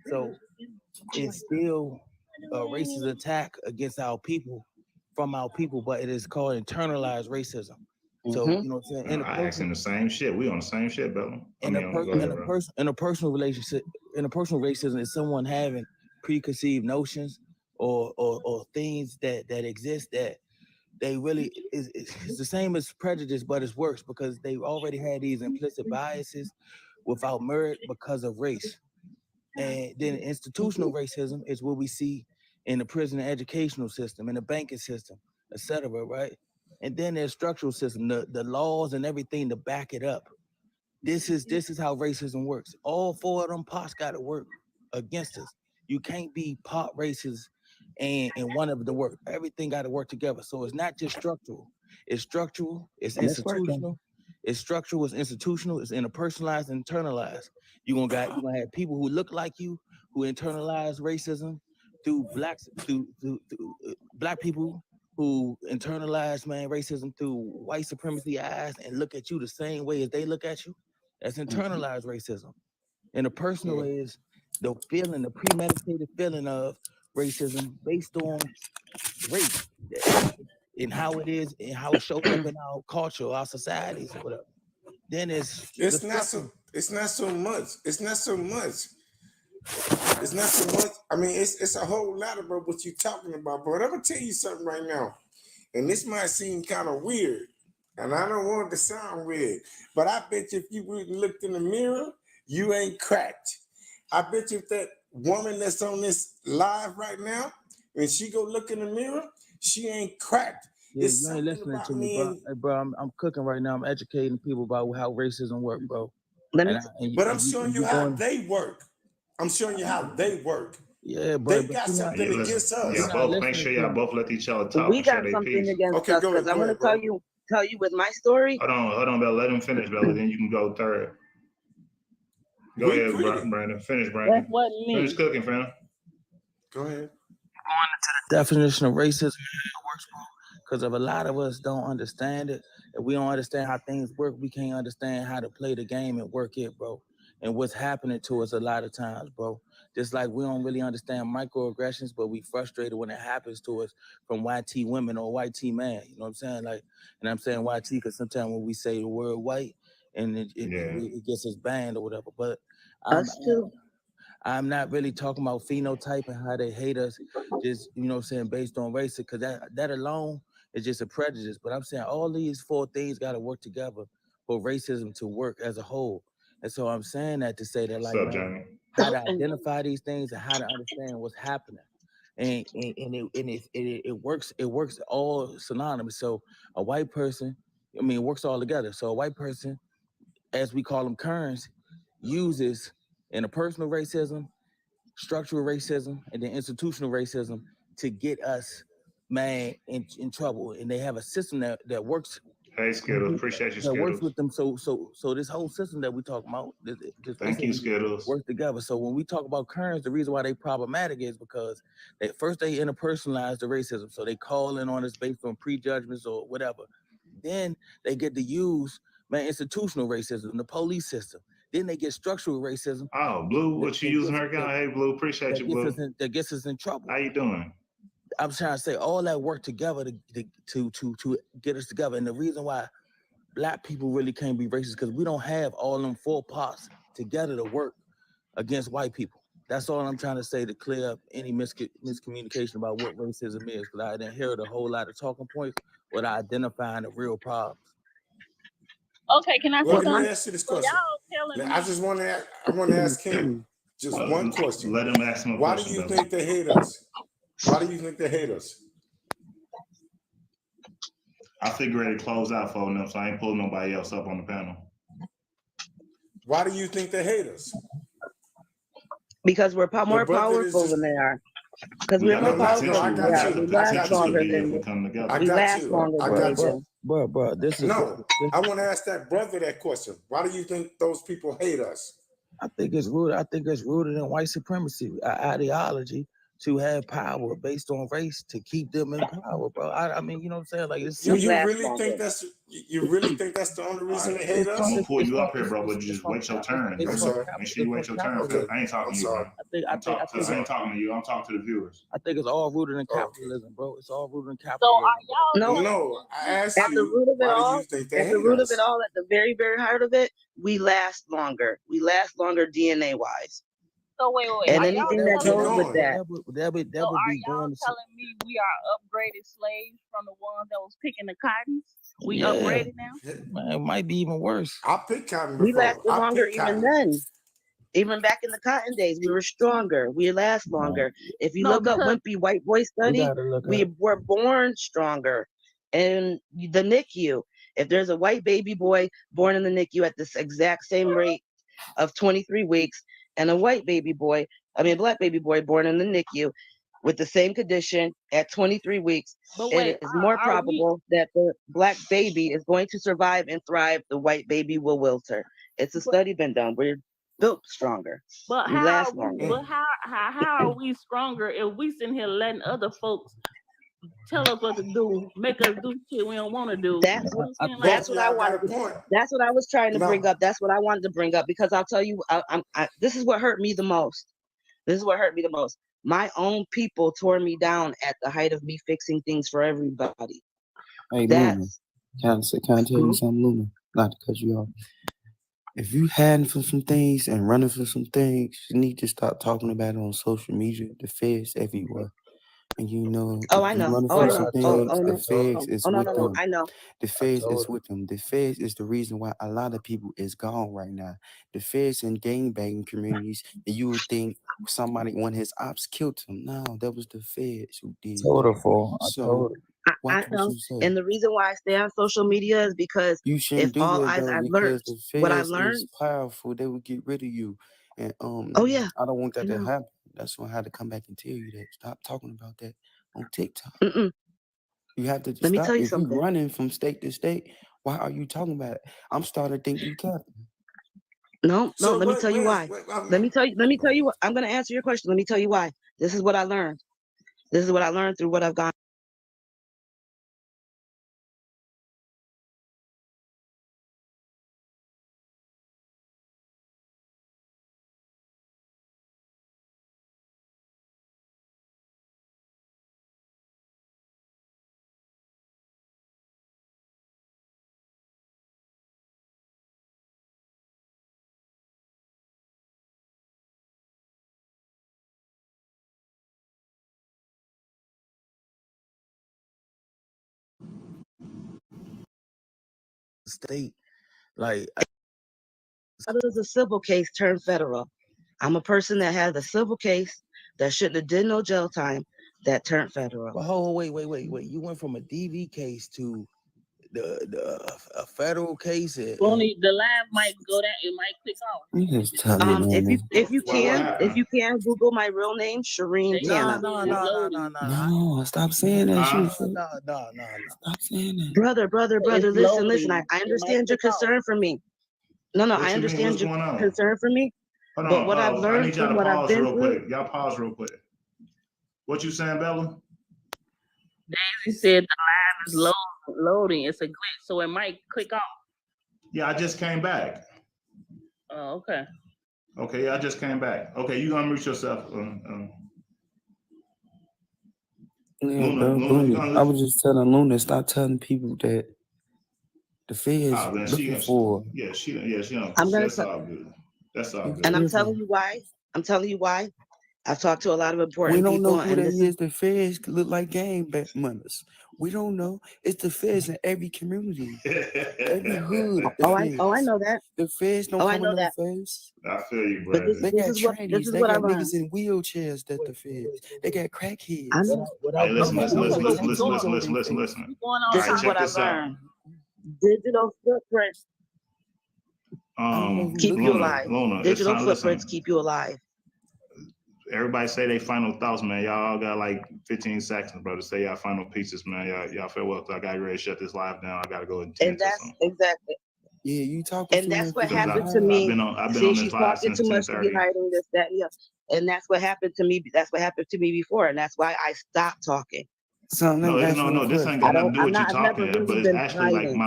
So it's still a racist attack against our people from our people, but it is called internalized racism. So you know what I'm saying? I asking the same shit. We on the same shit, Bella. In a personal relationship, in a personal racism is someone having preconceived notions or things that exist that they really it's the same as prejudice, but it's worse because they already had these implicit biases without merit because of race. And then institutional racism is what we see in the prison and educational system, in the banking system, etc. Right? And then there's structural system, the laws and everything to back it up. This is how racism works. All four of them parts got to work against us. You can't be part racist and one of the work. Everything got to work together. So it's not just structural. It's structural. It's institutional. It's structural. It's institutional. It's interpersonalized, internalized. You're gonna have people who look like you who internalize racism through black people who internalize racism through white supremacy eyes and look at you the same way as they look at you. That's internalized racism. And the personal way is the premeditated feeling of racism based on race and how it is and how it shows up in our culture, our societies, or whatever. Then it's not so much. I mean, it's a whole lot about what you're talking about. But I'm gonna tell you something right now, and this might seem kind of weird, and I don't want it to sound weird, but I bet you if you really looked in the mirror, you ain't cracked. I bet you if that woman that's on this live right now, when she go look in the mirror, she ain't cracked. Yeah, you ain't listening to me, bro. Hey, bro, I'm cooking right now. I'm educating people about how racism works, bro. But I'm showing you how they work. I'm showing you how they work. Yeah, bro. They got something against us. Yeah, both make sure y'all both let each other talk. We got something against us because I'm gonna tell you with my story. Hold on, Bella. Let him finish, Bella. Then you can go third. Go ahead, Brandon. Finish, Brandon. That's what it means. Finish cooking, fam. Go ahead. Going into the definition of racism, it works, bro. Because if a lot of us don't understand it, if we don't understand how things work, we can't understand how to play the game and work it, bro. And what's happening to us a lot of times, bro. Just like we don't really understand microaggressions, but we frustrated when it happens to us from YT women or YT man. You know what I'm saying? Like, and I'm saying YT because sometimes when we say the word white, and it gets us banned or whatever. But I'm not really talking about phenotype and how they hate us, just, you know what I'm saying, based on race, because that alone is just a prejudice. But I'm saying all these four things got to work together for racism to work as a whole. And so I'm saying that to say that, like, how to identify these things and how to understand what's happening. And it works all synonymous. So a white person, I mean, it works all together. So a white person, as we call them Kerns, uses interpersonal racism, structural racism, and then institutional racism to get us, man, in trouble. And they have a system that works. Hey, Skittles, appreciate you, Skittles. That works with them. So this whole system that we talk about, thank you, Skittles, works together. So when we talk about Kerns, the reason why they problematic is because they interpersonalize the racism. So they call in on us based on prejudgments or whatever. Then they get to use, man, institutional racism, the police system. Then they get structural racism. Oh, Blue, what you using her guy? Hey, Blue, appreciate you, Blue. That gets us in trouble. How you doing? I'm trying to say all that work together to get us together. And the reason why Black people really can't be racist because we don't have all them four parts together to work against white people. That's all I'm trying to say to clear up any miscommunication about what racism is, because I didn't hear a whole lot of talking points without identifying the real problems. Okay, can I say Let something? me ask you this question. I just want to ask him just one question. Let him ask him a Why question. Do you think they hate us? Why do you think they hate us? I figure ready to close out for them, so I ain't pulling nobody else up on the panel. Why do you think they hate us? Because we're more powerful than they are. Because we're more powerful than they are. We last longer than we last longer. Bro, this is I want to ask that brother that question. Why do you think those people hate us? I think it's rooted in white supremacy ideology to have power based on race to keep them in power, bro. I mean, you know what I'm saying? Like, it's you really think that's the only reason they hate us? I'm gonna pull you up here, bro, but just wait your turn. I'm sorry. Make sure you wait your turn. I ain't talking to you, bro. I ain't talking to you. I'm talking to the viewers. I think it's all rooted in capitalism, bro. It's all rooted in capitalism. So are y'all? No. I asked at the root of it all. At the root of it all, at the very, very heart of it, we last longer. We last longer DNA wise. So wait. And Are anything y'all that Keep goes with going. that. That would So are be y'all going to telling me we are upgraded slaves from the ones that was picking the cotton? We yeah, upgraded now? man, it might be even worse. I picked cotton We before. lasted I longer picked even cotton. then. Even back in the cotton days, we were stronger. We last longer. If you No, look up because Wimpy White Boy We Study, gotta look we up. were born stronger. And the NICU, if there's a white baby boy born in the NICU at this exact same rate of 23 weeks, and a black baby boy born in the NICU with the same condition at 23 weeks, but it wait, is more are we probable that the black baby is going to survive and thrive. The white baby will wilter. It's a but, study been done. We're built stronger. but We how are last we longer. but how are we stronger if we sitting here letting other folks tell us what to do, make us do shit we don't want to do? That's You what know what I'm saying? Like, that's Both what of I y'all got wanted. a point. That's what I was trying to bring No, up. That's what I wanted to bring up because I'll tell you, this is what hurt me the most. This is what hurt me the most. My own people tore me down at the height of me fixing things for everybody. Hey, Luna, That's can I tell you something, Luna? Not to cut you off. If you hiding from some things and running from some things, you need to stop talking about it on social media. The feds everywhere. And you know, oh, if I you know. running Oh, I from know. some Oh, things, oh the no. feds is No, with no. them. I know. The feds is with them. The feds is the reason why a lot of people is gone right now. The feds in gangbanging communities, and you would think one of his ops killed him. No, that was the feds who did Told her that. for. I So told her. I watch what know. you say. And the reason why I stay on social media is because You if shouldn't do all that I've though, learned, because the what I've feds is learned. powerful. They would get rid of you, and Oh yeah, I don't want I that to know. happen. That's why I had to come back and tell you that. Stop talking about that on TikTok. Mm-mm. You have to Let me stop. tell you If you something. running from state to state, why are you talking about it? I'm starting to think you capping. No. so Let me tell you why. Let me tell you what. I'm gonna answer your question. Let me tell you why. This is what I learned. This is what I learned through what I've gone. State, like It was a civil case turned federal. I'm a person that had a civil case that shouldn't have did no jail time that turned federal. well, wait. You went from a DV case to a federal case. only the live might go down, it might click off. I'm just telling you, man. If you can Google my real name, Shireen Tanner. No, stop saying that shit. No. Stop saying that. Brother, It's listen. loading. I It might understand your click off. concern for me. No, What I you mean? What's understand your going on? concern for me. Hold But what I've on. I learned need y'all from to what I've pause been real through. quick. Y'all pause real quick. What you saying, Bella? Daisy said the live is loading. It's a glitch, so it might click off. Yeah, I just came back. Oh, okay. Okay, yeah, I just came back. Okay, you unmute yourself. Yeah, Luna, bro. Luna, you Luna. gonna I was just telling Luna, stop telling people that the feds Oh, then looking for. she don't. I'm gonna That's all good. That's all good. and I'm telling you why. I've talked to a lot of We important don't know people, who and they this is. The feds look like gang members. We don't know. It's the feds in every community, every hood. The I feds. know that. The feds don't Oh, I come know in no that. face. I feel you, But brother. They got this trannies. is They what I got learned. niggas in wheelchairs. That the feds. They got crackheads. I know. Hey, listen. This All is right, This is check what I this out. learned. Digital footprints keep you alive. Luna, Digital listen. footprints keep you alive. Everybody say they final thoughts, man. Y'all got like 15 seconds, bro, to say y'all final pieces, man. Y'all farewell. I got ready to shut this live down. I got to go and And that's exactly. Yeah, you talking. And that's what happened to me. I've been See, on she's this live talking since too much to be 10:30. hiding this, that, yeah. And that's what happened to me. That's what happened to me before, and that's why I stopped talking. No, this ain't got nothing to do with you I've never talking, really but it's been actually like hiding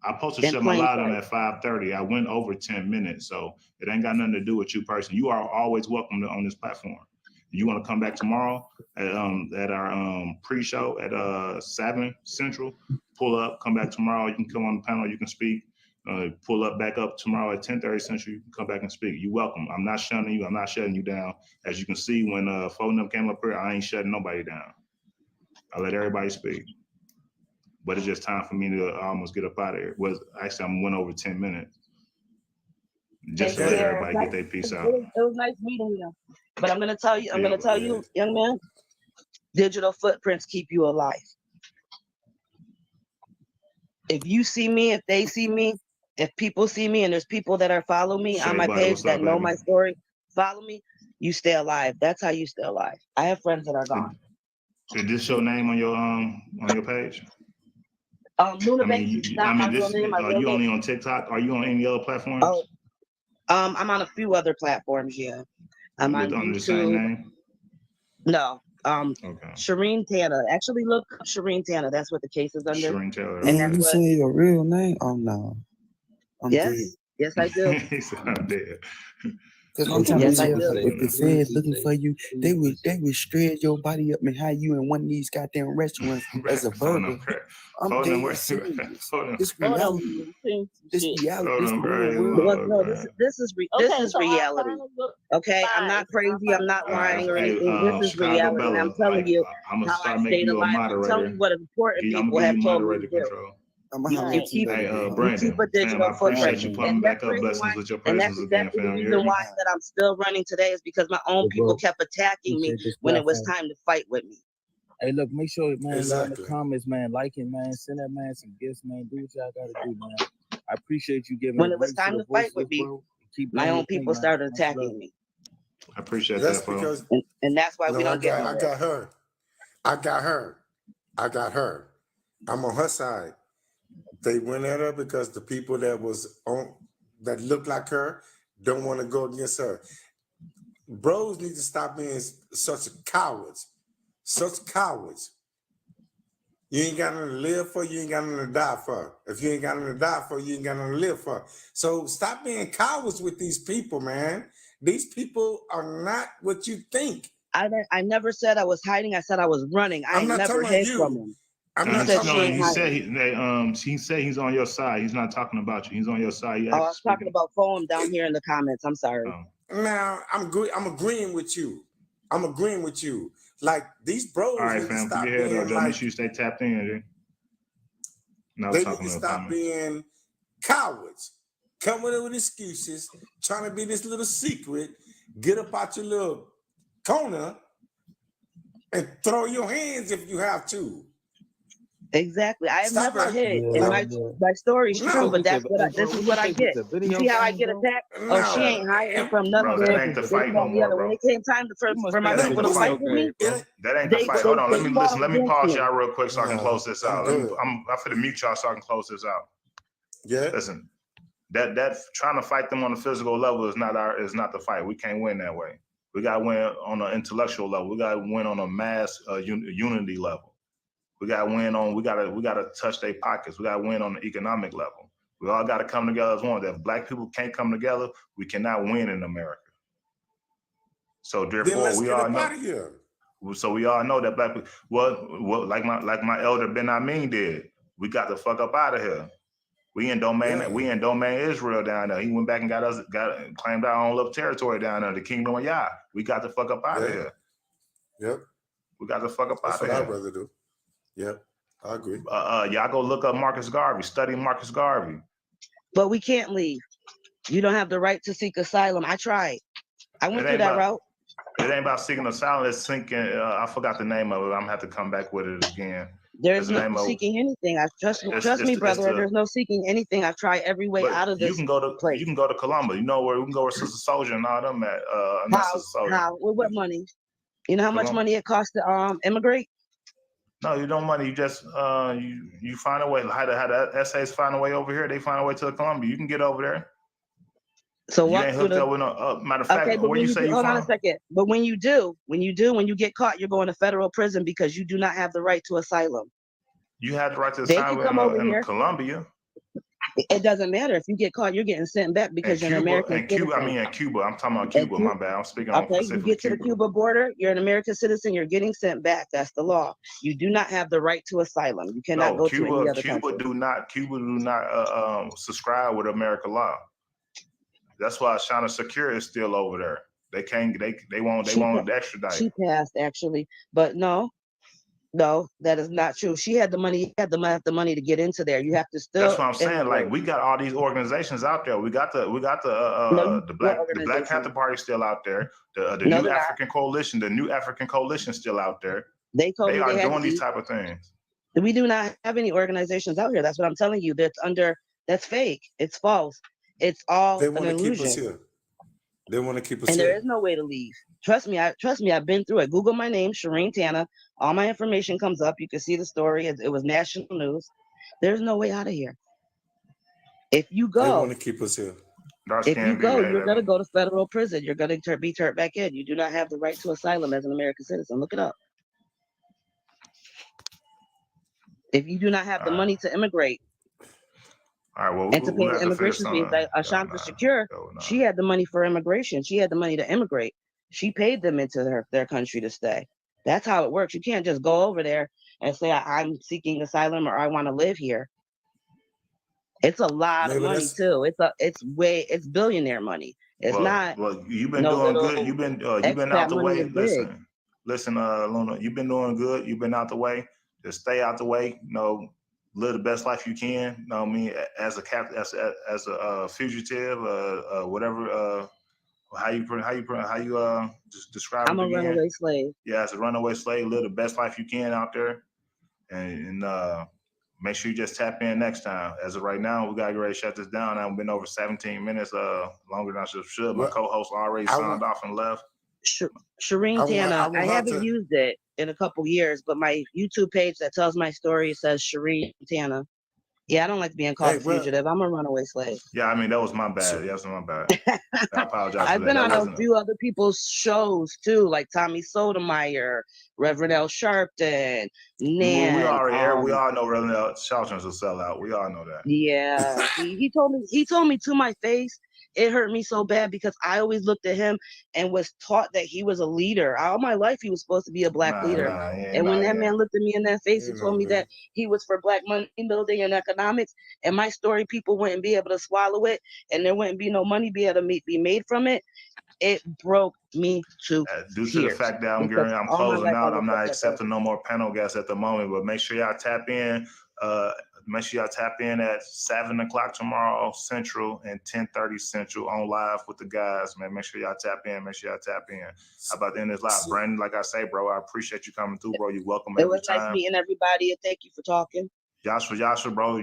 I'm supposed to in shut my plain live down sight. at 5:30. I went over 10 minutes, so it ain't got nothing to do with you personally. You are always welcome on this platform. You want to come back tomorrow at our pre-show at 7 Central? Pull up, come back tomorrow. You can come on the panel. You can speak. pull up back up tomorrow at 10:30 Central. You can come back and speak. You're welcome. I'm not shutting you. I'm not shutting you down. As you can see, when phone up came up here, I ain't shutting nobody down. I let everybody speak. But it's just time for me to almost get up out of here. Actually, I'm went over 10 minutes. Just to let everybody get their piece out. It was nice meeting you. But I'm gonna tell you, young man, digital footprints keep you alive. If you see me, if they see me, if people see me, and there's people that are following me on my page that know my story, follow me, you stay alive. That's how you stay alive. I have friends that are gone. Is this your name on your page? Luna Banks. Are you only on TikTok? Are you on any other platforms? Oh, I'm on a few other platforms. Yeah, I'm on under YouTube. the same name? No. Okay. Shireen Tanner. Actually, look up Shireen Tanner. That's what the case is under. Shireen Taylor. And And you say your real name? Oh no. I'm Yes, dead. yes, I do. He said, I'm dead. Cause I'm trying Yes, to I tell do. you, if the feds looking for you, they would shred your body up and hide you in one of these goddamn restaurants as a burger. I'm dead serious. This reality. This reality. This real world. This is reality. Okay, I'm not crazy. I'm not lying or anything. This is reality. And I'm telling you how I stayed alive. I'm telling you what important people have told me to do. You keep a digital footprint. And that's the reason why that I'm still running today is because my own people kept attacking me when it was time to fight with me. Hey, look, make sure, man, Exactly. in the comments, man, like it, man, send that man some gifts, man. Do what y'all gotta do, man. I appreciate you giving. When it was time to fight with me, my own people started attacking me. I appreciate That's that, bro. because And that's why we don't get I got her. I'm on her side. They went at her because the people that look like her don't want to go against her. Bros need to stop being such cowards. Such cowards. You ain't got nothing to live for, you ain't got nothing to die for. If you ain't got nothing to die for, you ain't got nothing to live for. So stop being cowards with these people, man. These people are not what you think. I never said I was hiding. I said I was running. I ain't never hid from him. He said he's on your side. He's not talking about you. He's on your side. I was talking about phone down here in the comments. I'm sorry. Now I'm agreeing with you. I'm agreeing with you. Like these bros. All right, need to fam. stop Keep your head up. being Make sure you stay tapped in. They need to stop being cowards. Coming up with excuses, trying to be this little secret. Get up out your little corner and throw your hands if you have to. Exactly. I have never hid. And my story's true, but this is what I get. You see how I get attacked? Oh, she ain't hiding from nothing. Bro, that ain't the fight no more, bro. When it came time for my people to fight with me, that ain't the fight. Hold on, let me pause y'all real quick so I can close this out. I'm finna mute y'all so I can close this out. Yeah. Listen, that trying to fight them on the physical level is not the fight. We can't win that way. We gotta win on an intellectual level. We gotta win on a mass unity level. We gotta win we gotta touch their pockets. We gotta win on the economic level. We all gotta come together as one. If Black people can't come together, we cannot win in America. So therefore, we all know. So we all know that Black people. Well, like my elder Ben Amin did. We got the fuck up out of here. We in domain Israel down there. He went back and claimed our own little territory down there, the Kingdom of Yah. We got the fuck up out of here. Yep. We got the fuck up out of here. That's what I'd rather do. Yep, I agree. Y'all go look up Marcus Garvey. Study Marcus Garvey. But we can't leave. You don't have the right to seek asylum. I tried. I went through that route. It ain't about seeking asylum. It's seeking. I forgot the name of it. I'm gonna have to come back with it again. There's no seeking anything. Trust me, brother. There's no seeking anything. I've tried every way out of this. You can go to Columbia. You know where we can go where Sister Soldier and all them at. How? With what money? You know how much money it costs to immigrate? No, you don't money. You just you find a way. How the essays find a way over here? They find a way to Columbia. You can get over there. So you ain't hooked up with no. Matter of fact, where you say you hold on a second. But when you get caught, you're going to federal prison because you do not have the right to asylum. You have the right to asylum in Colombia. It doesn't matter. If you get caught, you're getting sent back because you're an American citizen. In Cuba. I'm talking about Cuba. My bad. I'm speaking on Okay, you specifically get to the Cuba. Cuba border, you're an American citizen, you're getting sent back. That's the law. You do not have the right to asylum. You cannot go to any other country. Cuba do not subscribe with American law. That's why Shana Secure is still over there. They won't extradite. She passed actually, but no, that is not true. She had the money. You had the money to get into there. You have to still. That's what I'm saying. Like, we got all these organizations out there. We got the Black Panther Party still out there. The New African Coalition. The New African Coalition still out there. They are doing these type of things. We do not have any organizations out here. That's what I'm telling you. That's fake. It's false. It's all They an want to keep illusion. us here. They want to keep us And here. there is no way to leave. Trust me. I've been through it. Google my name, Shireen Tana. All my information comes up. You can see the story. It was national news. There's no way out of here. If you go, They want to keep us here. if you go, you're gonna go to federal prison. You're gonna be turned back in. You do not have the right to asylum as an American citizen. Look it up. If you do not have the money to immigrate, all right, well, and to pay the immigration fees, like Ashanta Secure, she had the money for immigration. She had the money to immigrate. She paid them into their country to stay. That's how it works. You can't just go over there and say, I'm seeking asylum or I want to live here. It's a lot of money too. It's billionaire money. It's not. Well, you've been doing good. You've been out the way. Listen, Luna, you've been doing good. You've been out the way. Just stay out the way. Live the best life you can. I mean, as a fugitive, whatever. How you just describe I'm it a again? runaway slave. Yeah, as a runaway slave, live the best life you can out there, and make sure you just tap in next time. As of right now, we gotta get ready to shut this down. I've been over 17 minutes, longer than I should. My co-host already signed off and left. Shireen Tana, I haven't used it in a couple years, but my YouTube page that tells my story says Shireen Tana. Yeah, I don't like being called a fugitive. I'm a runaway slave. Yeah, I mean, that was my bad. That was my bad. I apologize. I've been on a few other people's shows too, like Tommy Sotomayor, Reverend L. Sharpton, Nan. We all know Reverend L. Sharpton's a sellout. We all know that. Yeah, he told me to my face. It hurt me so bad because I always looked at him and was taught that he was a leader. All my life, he was supposed to be a black leader. When that man looked at me in that face and told me that he was for black money building and economics, and my story, people wouldn't be able to swallow it, and there wouldn't be no money be able to be made from it. It broke me to due to the fact that I'm closing out. I'm not accepting no more panel guests at the moment, but make sure y'all tap in. Make sure y'all tap in at 7 o'clock tomorrow Central and 10:30 Central on live with the guys, man. Make sure y'all tap in. How about the end of this live? Brandon, like I say, bro, I appreciate you coming through, bro. You're welcome every time. It was nice meeting everybody, and thank you for talking. Yasha, bro, I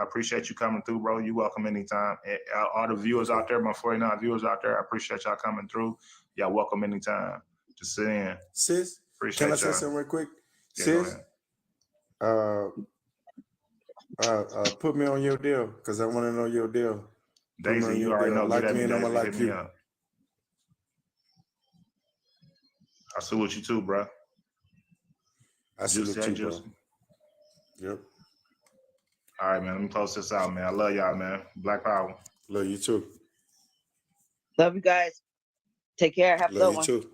appreciate you coming through, bro. You welcome anytime. All the viewers out there, my 49 viewers out there, I appreciate y'all coming through. Y'all welcome anytime. Just sit in. Sis, appreciate can I say something real quick? Yeah, Sis, put me on your deal because I want to know your deal. Daisy, you already know. Like me and I'm gonna like you. I salute you too, bro. I salute you, bro. Yep. All right, man. Let me close this out, man. I love y'all, man. Black Power. Love you too. Love you guys. Take care. Have a good one. Love you too.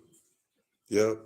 Yep.